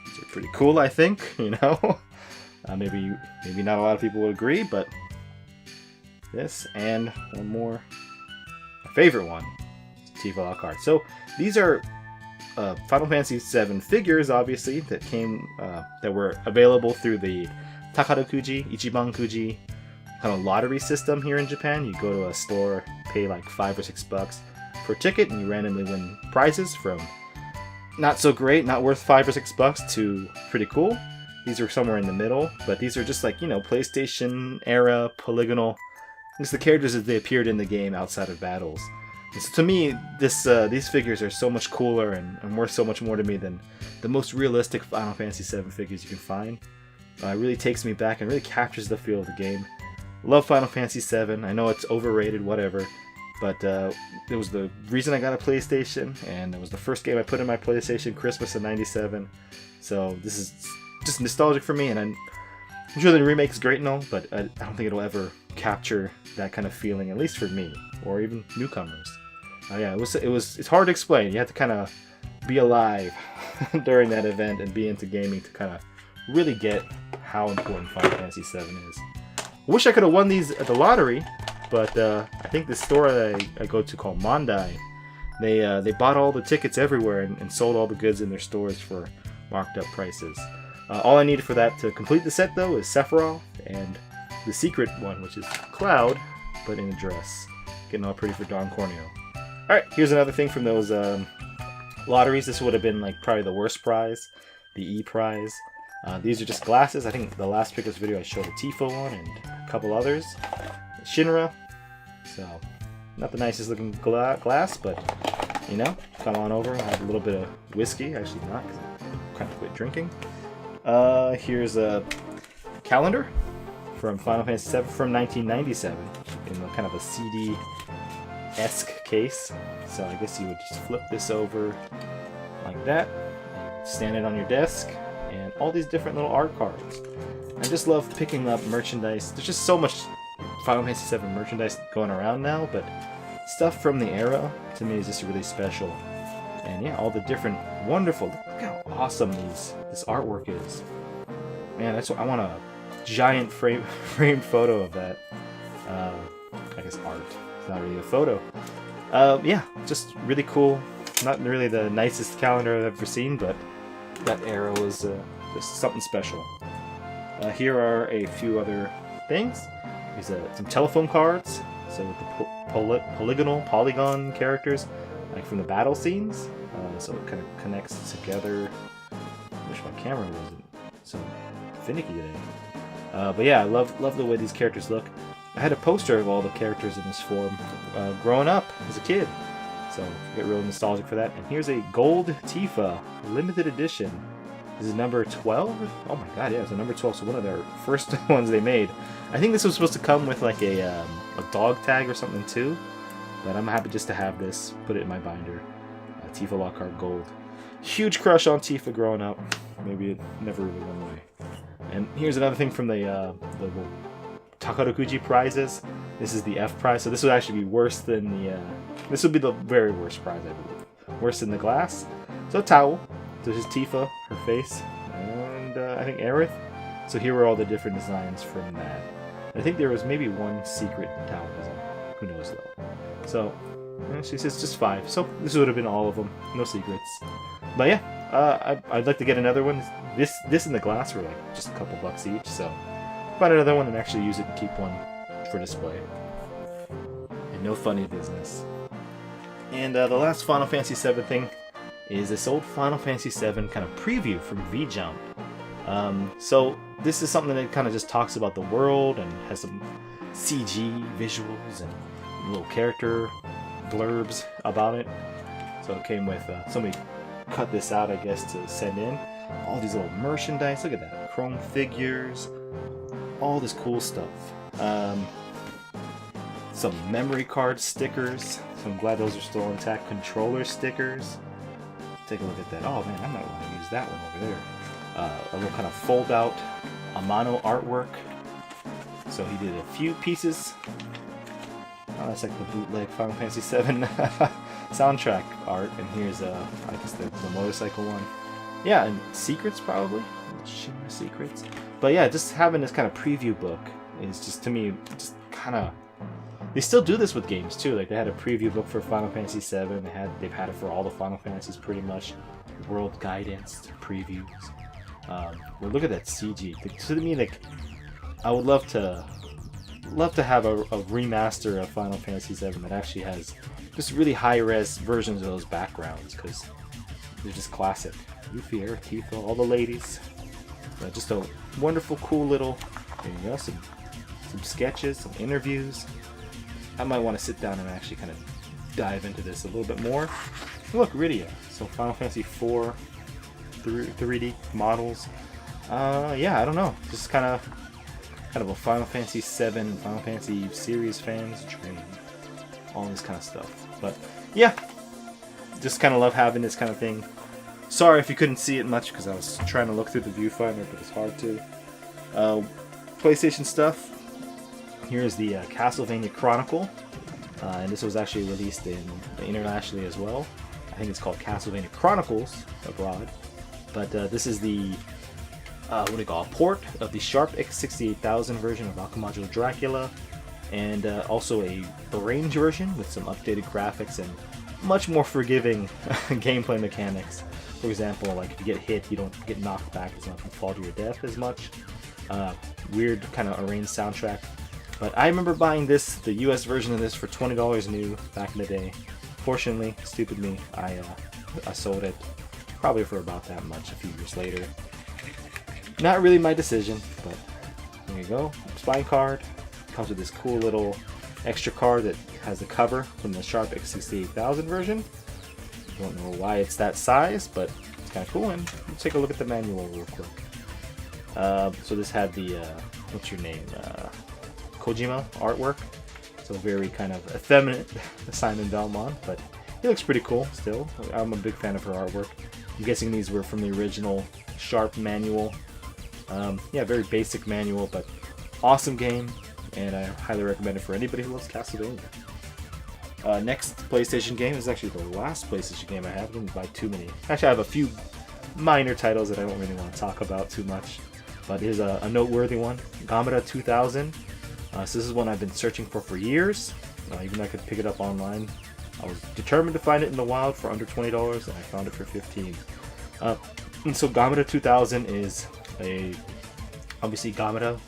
These are pretty cool, I think, you know. Maybe not a lot of people would agree, but this and one more. My favorite one. Tifa card. So these are Final Fantasy VII figures, obviously, that came that were available through the Takarakuji, Ichiban Kuji kind of lottery system here in Japan. You go to a store, pay like $5 or $6 for a ticket, and you randomly win prizes from not so great, not worth $5 or $6 to pretty cool. These are somewhere in the middle, but these are just like, you know, PlayStation era polygonal. It's the characters as they appeared in the game outside of battles. And so to me, these figures are so much cooler and worth so much more to me than the most realistic Final Fantasy VII figures you can find. It really takes me back and really captures the feel of the game. Love Final Fantasy VII. I know it's overrated, whatever, but it was the reason I got a PlayStation, and it was the first game I put in my PlayStation Christmas of '97. So this is just nostalgic for me, and I'm sure the remake is great and all, but I don't think it'll ever capture that kind of feeling, at least for me, or even newcomers. Yeah, it's hard to explain. You have to kind of be alive during that event and be into gaming to kind of really get how important Final Fantasy VII is. I wish I could have won these at the lottery, but I think the store that I go to called Mondai, they bought all the tickets everywhere and sold all the goods in their stores for marked up prices. All I needed for that to complete the set, though, is Sephiroth and the secret one, which is Cloud, but in a dress. Getting all pretty for Don Corneo. Alright, here's another thing from those lotteries. This would have been like probably the worst prize, the E prize. These are just glasses. I think the last Pickups video I showed a Tifa one and a couple others. Shinra. So, not the nicest looking glass, but, you know, come on over. I have a little bit of whiskey. Actually not, because I kind of quit drinking. Here's a calendar from Final Fantasy VII from 1997 in kind of a CD-esque case. So I guess you would just flip this over like that, stand it on your desk, and all these different little art cards. I just love picking up merchandise. There's just so much Final Fantasy VII merchandise going around now, but stuff from the era to me is just really special. And yeah, all the different wonderful, look how awesome this artwork is. Man, that's what I want, a giant framed photo of that. I guess art. It's not really a photo. Yeah, just really cool. Not really the nicest calendar I've ever seen, but that era was just something special. Here are a few other things. There's some telephone cards, so with the polygon characters, like from the battle scenes. So it kind of connects together. I wish my camera wasn't so finicky today. But yeah, I love the way these characters look. I had a poster of all the characters in this form growing up as a kid, so I get real nostalgic for that. And here's a gold Tifa limited edition. This is number 12? Oh my god, yeah, it's a number 12, so one of their first ones they made. I think this was supposed to come with like a dog tag or something too, but I'm happy just to have this, put it in my binder. Tifa Lockhart Gold. Huge crush on Tifa growing up. Maybe it never really went away. And here's another thing from the Takarakuji prizes. This is the F prize, so this would actually be worse than the... this would be the very worst prize, I believe. Worse than the glass. So a towel. So this is Tifa, her face, and I think Aerith. So here were all the different designs from that. I think there was maybe one secret towel design. Who knows though. So she says just 5. So this would have been all of them. No secrets. But yeah, I'd like to get another one. This and the glass were like just a couple bucks each. So find another one and actually use it and keep one for display. And no funny business. And the last Final Fantasy VII thing is this old Final Fantasy VII kind of preview from V-Jump. So this is something that kind of just talks about the world and has some CG visuals and little character blurbs about it. So it came with somebody cut this out, I guess, to send in all these little merchandise. Look at that, chrome figures, all this cool stuff. Some memory card stickers. So I'm glad those are still intact. Controller stickers. Take a look at that. Oh man, I might want to use that one over there. A little kind of fold out Amano artwork. So he did a few pieces. Oh, that's like the bootleg Final Fantasy VII soundtrack art. And here's I guess the motorcycle one. Yeah, and secrets probably. Shimmer secrets. But yeah, just having this kind of preview book is just, to me, just kind of... They still do this with games too. Like they had a preview book for Final Fantasy VII. They've had it for all the Final Fantasies pretty much. World guidance, previews. Well, look at that CG. To me, like, I would love to have a remaster of Final Fantasy VII that actually has just really high-res versions of those backgrounds, because they're just classic. Yuffie, Aerith, Tifa, all the ladies. Just a wonderful, cool little, you know, some sketches, some interviews. I might want to sit down and actually kind of dive into this a little bit more. Look, Rydia. So Final Fantasy IV 3D models. Yeah, I don't know. Just kind of a Final Fantasy VII, Final Fantasy series fans dream. All this kind of stuff. But yeah, just kind of love having this kind of thing. Sorry if you couldn't see it much because I was trying to look through the viewfinder, but it's hard to. PlayStation stuff. Here's the Castlevania Chronicle, and this was actually released internationally as well. I think it's called Castlevania Chronicles abroad, but this is the port of the Sharp X68000 version of Akumajou Dracula, and also a range version with some updated graphics and much more forgiving gameplay mechanics. For example, like if you get hit, you don't get knocked back as much and fall to your death as much. Weird kind of arranged soundtrack. But I remember buying this, the US version of this, for $20 new back in the day. Fortunately, stupid me, I sold it probably for about that much a few years later. Not really my decision, but there you go. Spine card. Comes with this cool little extra card that has the cover from the Sharp X68000 version. Don't know why it's that size, but it's kind of cool. And let's take a look at the manual real quick. So this had the, what's your name? Kojima artwork. So very kind of effeminate Simon Belmont, but he looks pretty cool still. I'm a big fan of her artwork. I'm guessing these were from the original Sharp manual. Yeah, very basic manual, but awesome game, and I highly recommend it for anybody who loves Castlevania. Next PlayStation game is actually the last PlayStation game I have. I didn't buy too many. Actually, I have a few minor titles that I don't really want to talk about too much, but here's a noteworthy one. Ganbare 2000. So this is one I've been searching for years. Even though I could pick it up online, I was determined to find it in the wild for under $20, and I found it for $15. And so Ganbare 2000 is obviously Ganbare,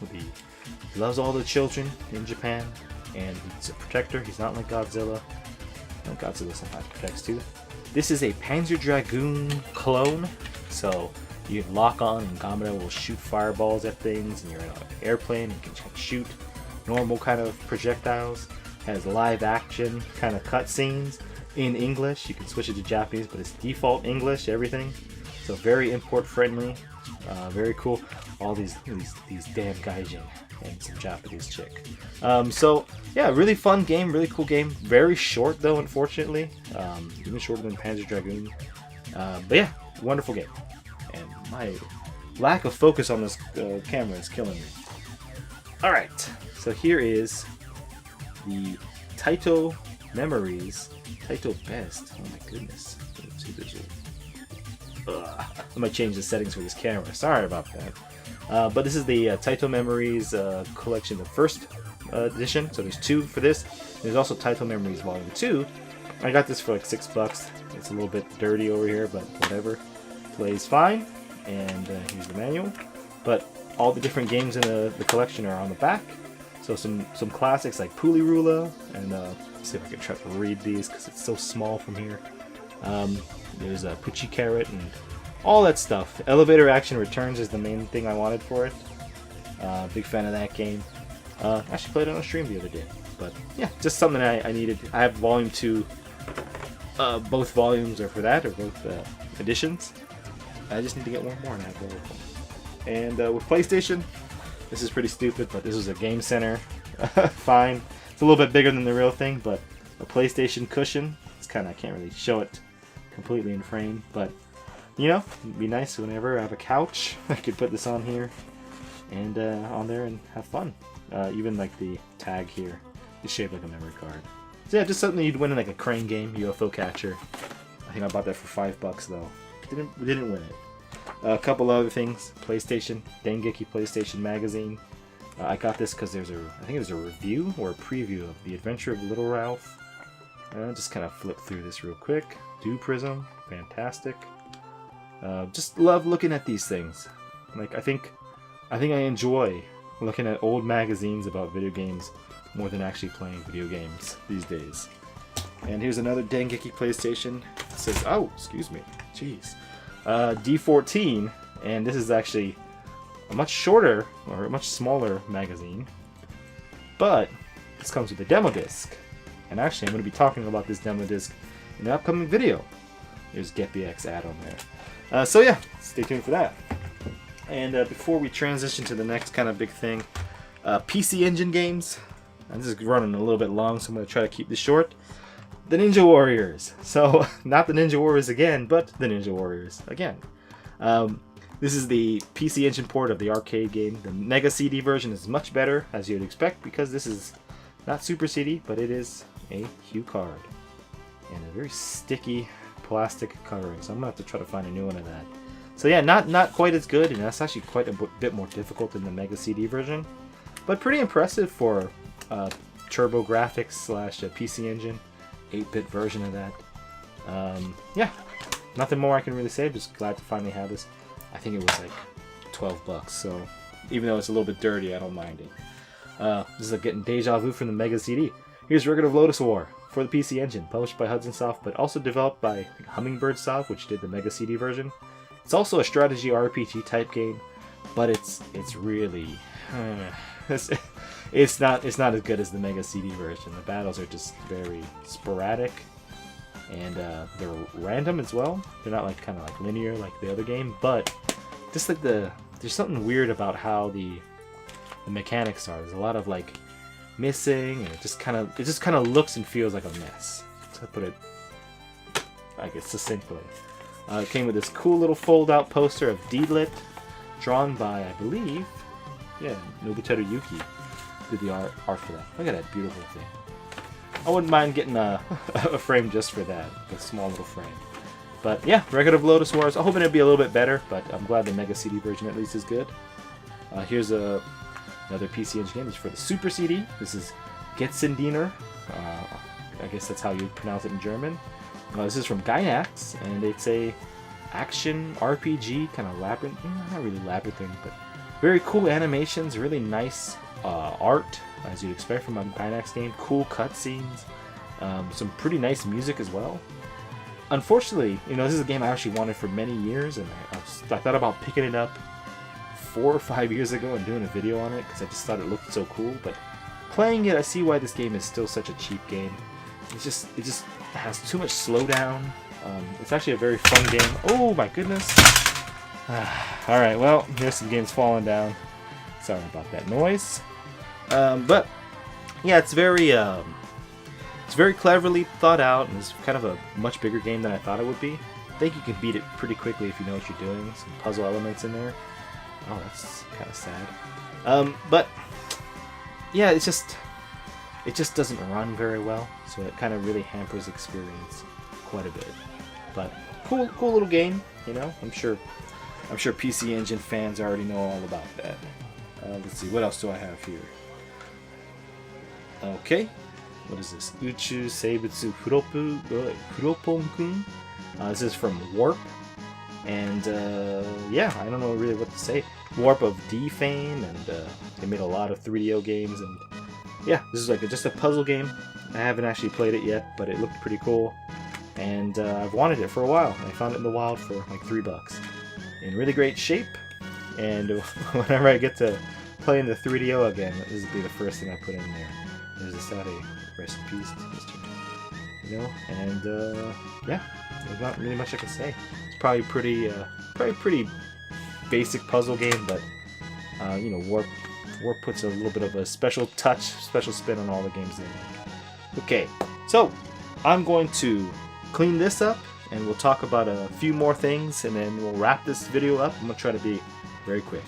he loves all the children in Japan, and he's a protector. He's not like Godzilla. No, Godzilla sometimes protects too. This is a Panzer Dragoon clone, so you can lock on and Ganbare will shoot fireballs at things, and you're in an airplane, you can shoot normal kind of projectiles. Has live action kind of cutscenes in English. You can switch it to Japanese, but it's default English, everything. So very import friendly, very cool. All these damn gaijin and some Japanese chick. So yeah, really fun game, really cool game. Very short though, unfortunately, even shorter than Panzer Dragoon. But yeah, wonderful game. And my lack of focus on this camera is killing me. All right, so here is the Taito Memories, Taito Best. Oh my goodness. Let's see this. I might change the settings for this camera. Sorry about that. But this is the Taito Memories collection, the first edition. So there's two for this. There's also Taito Memories Volume 2. I got this for like $6. It's a little bit dirty over here, but whatever. Plays fine. And here's the manual. But all the different games in the collection are on the back. So some classics like Pulirula, and let's see if I can try to read these because it's so small from here. There's a Pucci Carrot and all that stuff. Elevator Action Returns is the main thing I wanted for it. Big fan of that game. Actually played it on a stream the other day. But yeah, just something I needed. I have Volume 2. Both volumes are for that, or both editions. I just need to get one more and I have both of them. And with PlayStation, this is pretty stupid, but this was a Game Center. Fine. It's a little bit bigger than the real thing, but a PlayStation cushion. It's kind of, I can't really show it completely in frame, but you know, it'd be nice whenever I have a couch, I could put this on here and on there and have fun. Even like the tag here is shaped like a memory card. So yeah, just something you'd win in like a crane game, UFO catcher. I think I bought that for $5 though. Didn't win it. A couple other things. PlayStation, Dengeki PlayStation Magazine. I got this because I think there's a review or a preview of The Adventure of Little Ralph. I'll just kind of flip through this real quick. Dew Prism, fantastic. Just love looking at these things. Like I think I enjoy looking at old magazines about video games more than actually playing video games these days. And here's another Dengeki PlayStation. It says, oh, excuse me, jeez. D14, and this is actually a much shorter or a much smaller magazine, but this comes with a demo disc, and actually I'm going to be talking about this demo disc in an upcoming video. There's GetBX add-on there. So yeah, stay tuned for that. And before we transition to the next kind of big thing, PC Engine games. This is running a little bit long, so I'm going to try to keep this short. The Ninja Warriors. So, not the Ninja Warriors again, but the Ninja Warriors again. This is the PC Engine port of the arcade game. The Mega CD version is much better, as you'd expect, because this is not Super CD, but it is a Hue card. And a very sticky plastic covering, so I'm going to have to try to find a new one of that. So yeah, not quite as good, and that's actually quite a bit more difficult than the Mega CD version. But pretty impressive for Turbo Graphics / PC Engine. 8-bit version of that. Yeah, nothing more I can really say. Just glad to finally have this. I think it was like $12, so even though it's a little bit dirty, I don't mind it. This is like getting deja vu from the Mega CD. Here's Record of Lotus War for the PC Engine, published by Hudson Soft, but also developed by Hummingbird Soft, which did the Mega CD version. It's also a strategy RPG type game. but it's really it's not as good as the Mega CD version. The battles are just very sporadic, and they're random as well. They're not like kind of like linear like the other game, but just like there's something weird about how the mechanics are. There's a lot of like missing, and it just kind of looks and feels like a mess, to put it, I guess, succinctly. It came with this cool little fold-out poster of D-Lit, drawn by, I believe, yeah, Nobuteru Yuki did the art for that. Look at that beautiful thing. I wouldn't mind getting a frame just for that, a small little frame. But yeah, Record of Lotus Wars. I'm hoping it'd be a little bit better, but I'm glad the Mega CD version at least is good. Here's another PC Engine game. This is for the Super CD. This is Getsu. I guess that's how you pronounce it in German. This is from Gainax, and it's a action RPG kind of labyrinth. Not really labyrinthine, but very cool animations, really nice art, as you'd expect from a Gainax game. Cool cutscenes, some pretty nice music as well. Unfortunately, this is a game I actually wanted for many years, and I thought about picking it up 4 or 5 years ago and doing a video on it because I just thought it looked so cool. But playing it, I see why this game is still such a cheap game. It just has too much slowdown. It's actually a very fun game. Oh my goodness! All right, well, here's some games falling down. Sorry about that noise. But yeah, it's very cleverly thought out, and it's kind of a much bigger game than I thought it would be. I think you can beat it pretty quickly if you know what you're doing. Some puzzle elements in there. Oh, that's kind of sad. But yeah, it just doesn't run very well, so it kind of really hampers experience quite a bit. But cool little game. I'm sure PC Engine fans already know all about that. Let's see, what else do I have here? Okay, what is this? Uchu Seibutsu Furopon-kun. This is from Warp. And yeah, I don't know really what to say. Warp of D fame, and they made a lot of 3DO games, and yeah, this is like just a puzzle game. I haven't actually played it yet, but it looked pretty cool, and I've wanted it for a while. I found it in the wild for like $3, in really great shape. And whenever I get to play in the 3DO again, this will be the first thing I put in there. There's a Sade, rest in peace, Mr. And yeah, there's not really much I can say. It's probably pretty basic puzzle game, but Warp puts a little bit of a special touch, special spin on all the games they make. Okay, so I'm going to clean this up, and we'll talk about a few more things, and then we'll wrap this video up. I'm gonna try to be very quick.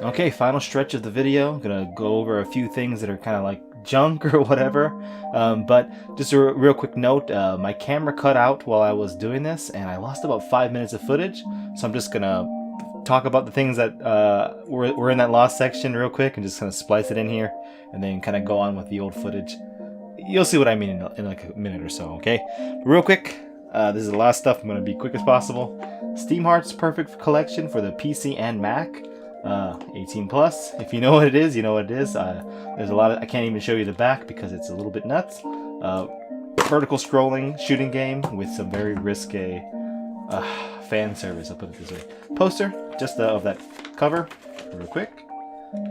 Okay, final stretch of the video. I'm gonna go over a few things that are kind of like junk or whatever. But just a real quick note, my camera cut out while I was doing this, and I lost about 5 minutes of footage. So I'm just gonna talk about the things that were in that lost section real quick, and just kind of splice it in here, and then kind of go on with the old footage. You'll see what I mean in like a minute or so, okay? Real quick, this is a lot of stuff. I'm gonna be quick as possible. Steam Hearts Perfect Collection for the PC and Mac. 18 plus. If you know what it is, you know what it is. There's a lot of, I can't even show you the back because it's a little bit nuts. Vertical scrolling shooting game with some very risque fan service, I'll put it this way. Poster, just of that cover, real quick.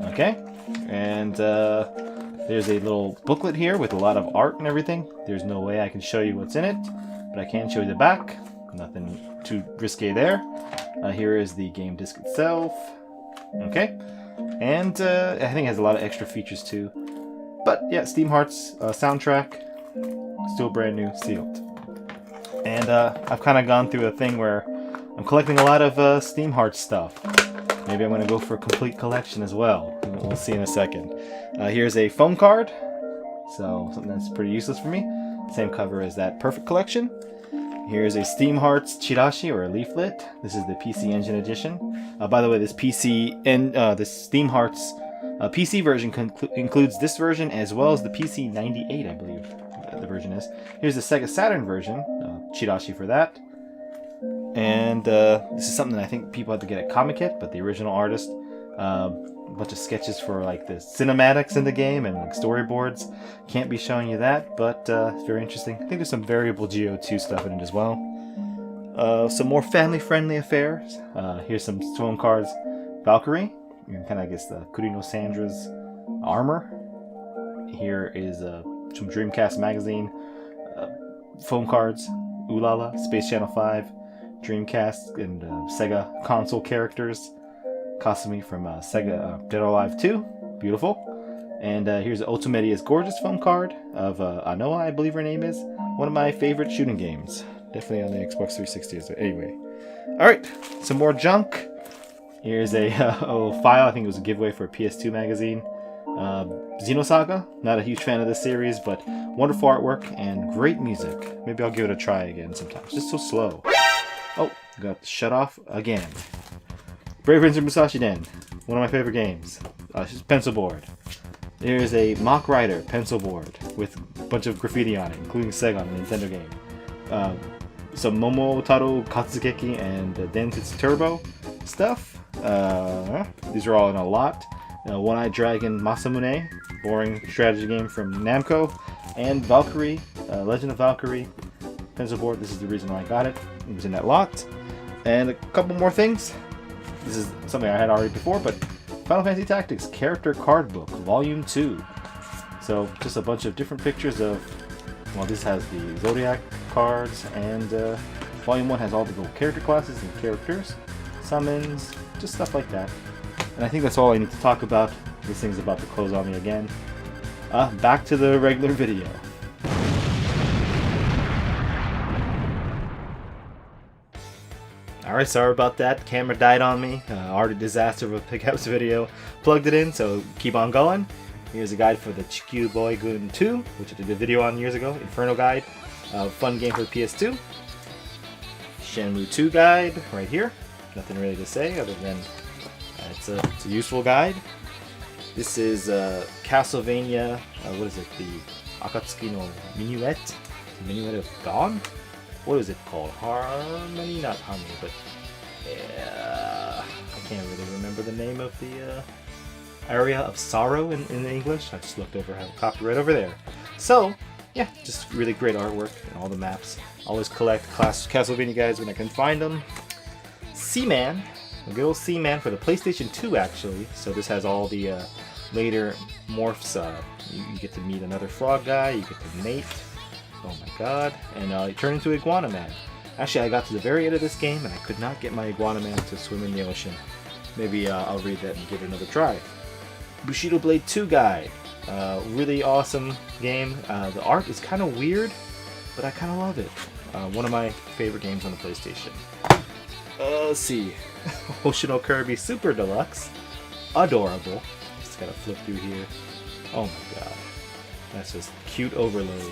Okay, and there's a little booklet here with a lot of art and everything. There's no way I can show you what's in it, but I can show you the back. Nothing too risque there. Here is the game disc itself. Okay, and I think it has a lot of extra features too. But yeah, Steam Hearts soundtrack, still brand new, sealed. And I've kind of gone through a thing where I'm collecting a lot of Steam Hearts stuff. Maybe I'm going to go for a complete collection as well. We'll see in a second. Here's a phone card, so something that's pretty useless for me. Same cover as that Perfect Collection. Here's a Steam Hearts Chirashi, or a leaflet. This is the PC Engine edition. By the way, this this Steam Hearts PC version includes this version as well as the PC 98, I believe the version is. Here's the Sega Saturn version, Chirashi for that. And this is something that I think people have to get at Comic Kit, but the original artist, a bunch of sketches for like the cinematics in the game and like storyboards. Can't be showing you that, but it's very interesting. I think there's some variable GO2 stuff in it as well. Some more family-friendly affairs. Here's some phone cards. Valkyrie, you can kind of guess the Kurino Sandra's armor. Here is some Dreamcast magazine phone cards. Ulala, Space Channel 5, Dreamcast, and Sega console characters. Kasumi from Sega Dead or Alive 2. Beautiful. And here's Ultimedia's gorgeous phone card of Anoa, I believe her name is. One of my favorite shooting games. Definitely on the Xbox 360. Anyway. Alright, some more junk. Here's a file. I think it was a giveaway for a PS2 magazine. Xenosaga. Not a huge fan of this series, but wonderful artwork and great music. Maybe I'll give it a try again sometime. It's just so slow. Oh, got shut off again. Brave Ranger Musashi Den, one of my favorite games. Pencil board. There's a Mach Rider pencil board with a bunch of graffiti on it, including Sega on a Nintendo game. Some Momotaro Katsugeki and Densetsu Turbo stuff. These are all in a lot. One-Eyed Dragon Masamune, boring strategy game from Namco, and Valkyrie, Legend of Valkyrie pencil board. This is the reason why I got it. It was in that lot. And a couple more things. This is something I had already before, but Final Fantasy Tactics Character Card Book, Volume 2. So, just a bunch of different pictures of, well, this has the Zodiac cards, and Volume 1 has all the little character classes and characters, summons, just stuff like that. And I think that's all I need to talk about. This thing's about to close on me again. Back to the regular video. Alright, sorry about that. Camera died on me. Already disaster of a pickups video. Plugged it in, so keep on going. Here's a guide for the Chikyu-Boy-Gun 2, which I did a video on years ago. Inferno guide. Fun game for the PS2. Shenmue 2 guide right here. Nothing really to say other than it's a useful guide. This is Castlevania, what is it? The Akatsuki no Minuet? Minuet of Dawn? What is it called? Harmony? Not Harmony, but I can't really remember the name of the area of sorrow in English. I just looked over, I have a copy right over there. So, yeah, just really great artwork and all the maps. Always collect Castlevania guides when I can find them. Seaman, a good old Seaman for the PlayStation 2 actually. So this has all the later morphs. You get to meet another frog guy, you get to mate. Oh my god. And you turn into Iguana Man. Actually, I got to the very end of this game and I could not get my Iguana Man to swim in the ocean. Maybe I'll read that and give it another try. Bushido Blade 2 guide. Really awesome game. The art is kind of weird, but I kind of love it. One of my favorite games on the PlayStation. Let's see. Hoshino Kirby Super Deluxe. Adorable. Just gotta flip through here. Oh my god. That's just cute overload.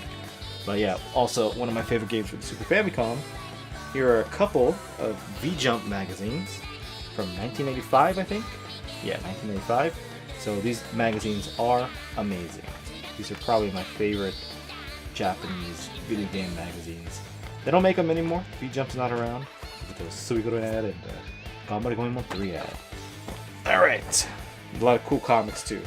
But yeah, also one of my favorite games for the Super Famicom. Here are a couple of V-Jump magazines from 1985, I think. Yeah, 1985. So these magazines are amazing. These are probably my favorite Japanese video game magazines. They don't make them anymore. V-Jump's not around. With the Suikoden ad and Ganbare Goemon 3 ad. Alright. A lot of cool comics too.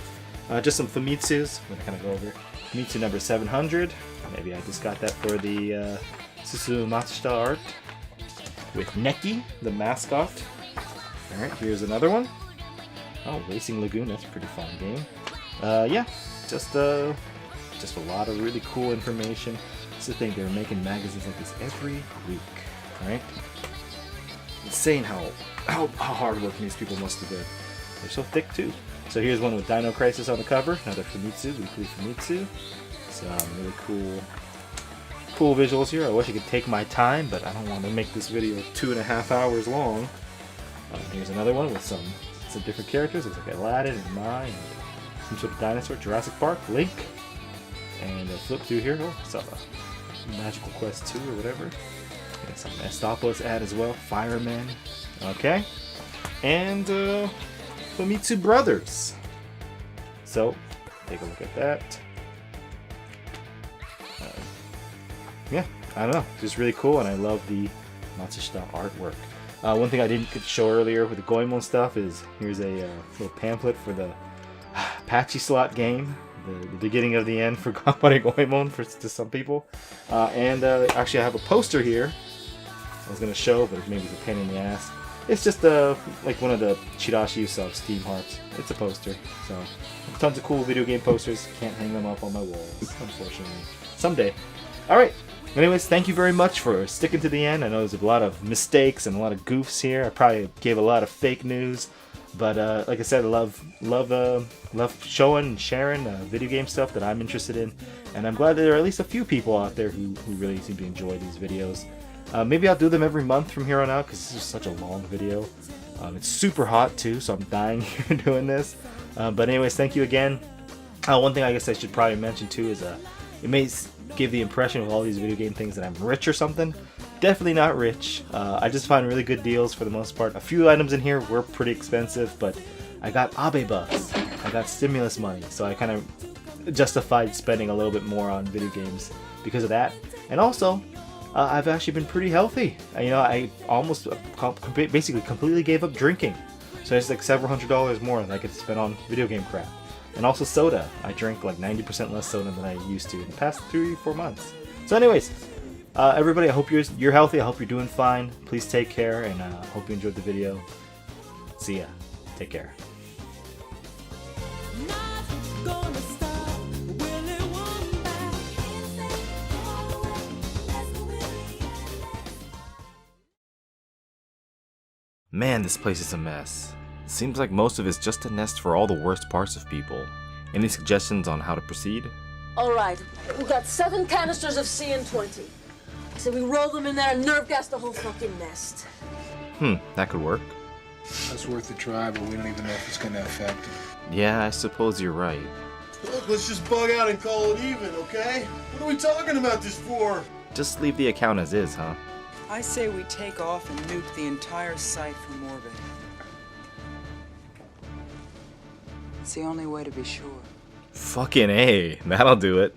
Just some Famitsus. I'm going to kind of go over. Famitsu number 700. Maybe I just got that for the Susu Matsushita art. With Neki, the mascot. Alright, here's another one. Oh, Racing Lagoon, that's a pretty fun game. Yeah, just a lot of really cool information. It's the thing, they're making magazines like this every week. Alright? Insane how hard working these people must have been. They're so thick too. So here's one with Dino Crisis on the cover, another Famitsu, weekly Famitsu. Some really cool visuals here. I wish I could take my time, but I don't want to make this video 2.5 hours long. Here's another one with some different characters. Looks like Aladdin and Mai, and some sort of dinosaur, Jurassic Park, Link. And flip through here, oh, Saba. Magical Quest 2 or whatever. Got some Estopolis ad as well. Fireman. Okay. And Famitsu Brothers. So, take a look at that. Yeah, I don't know. Just really cool, and I love the Matsushita artwork. One thing I didn't get to show earlier with the Goemon stuff is here's a little pamphlet for the Patchy Slot game. The beginning of the end for Ganbare Goemon to some people. And actually I have a poster here I was going to show, but maybe it's a pain in the ass. It's just like one of the Chirashi you saw of Steam Hearts. It's a poster. So tons of cool video game posters. Can't hang them up on my walls, unfortunately. Someday. Alright. Anyways, thank you very much for sticking to the end. I know there's a lot of mistakes and a lot of goofs here. I probably gave a lot of fake news. But like I said, I love showing and sharing video game stuff that I'm interested in, and I'm glad that there are at least a few people out there who really seem to enjoy these videos. Maybe I'll do them every month from here on out because this is such a long video. It's super hot too, so I'm dying here doing this. But anyways, thank you again. One thing I guess I should probably mention too is it may give the impression with all these video game things that I'm rich or something. Definitely not rich. I just find really good deals for the most part. A few items in here were pretty expensive, but I got Abe bucks. I got stimulus money, so I kind of justified spending a little bit more on video games because of that. And also, I've actually been pretty healthy. You know, I almost basically completely gave up drinking. So it's like several $100s more than I could spend on video game crap. And also soda. I drink like 90% less soda than I used to in the past 3-4 months. So anyways, everybody, I hope you're healthy. I hope you're doing fine. Please take care, and hope you enjoyed the video. See ya. Take care. Man, this place is a mess. It seems like most of it's just a nest for all the worst parts of people. Any suggestions on how to proceed? Alright, we got 7 canisters of CN20. So we roll them in there and nerve gas the whole fucking nest. That could work. That's worth a try, but we don't even know if it's gonna affect him. Yeah, I suppose you're right. Look, let's just bug out and call it even, okay? What are we talking about this for? Just leave the account as is, huh? I say we take off and nuke the entire site from orbit. It's the only way to be sure. Fucking A, that'll do it.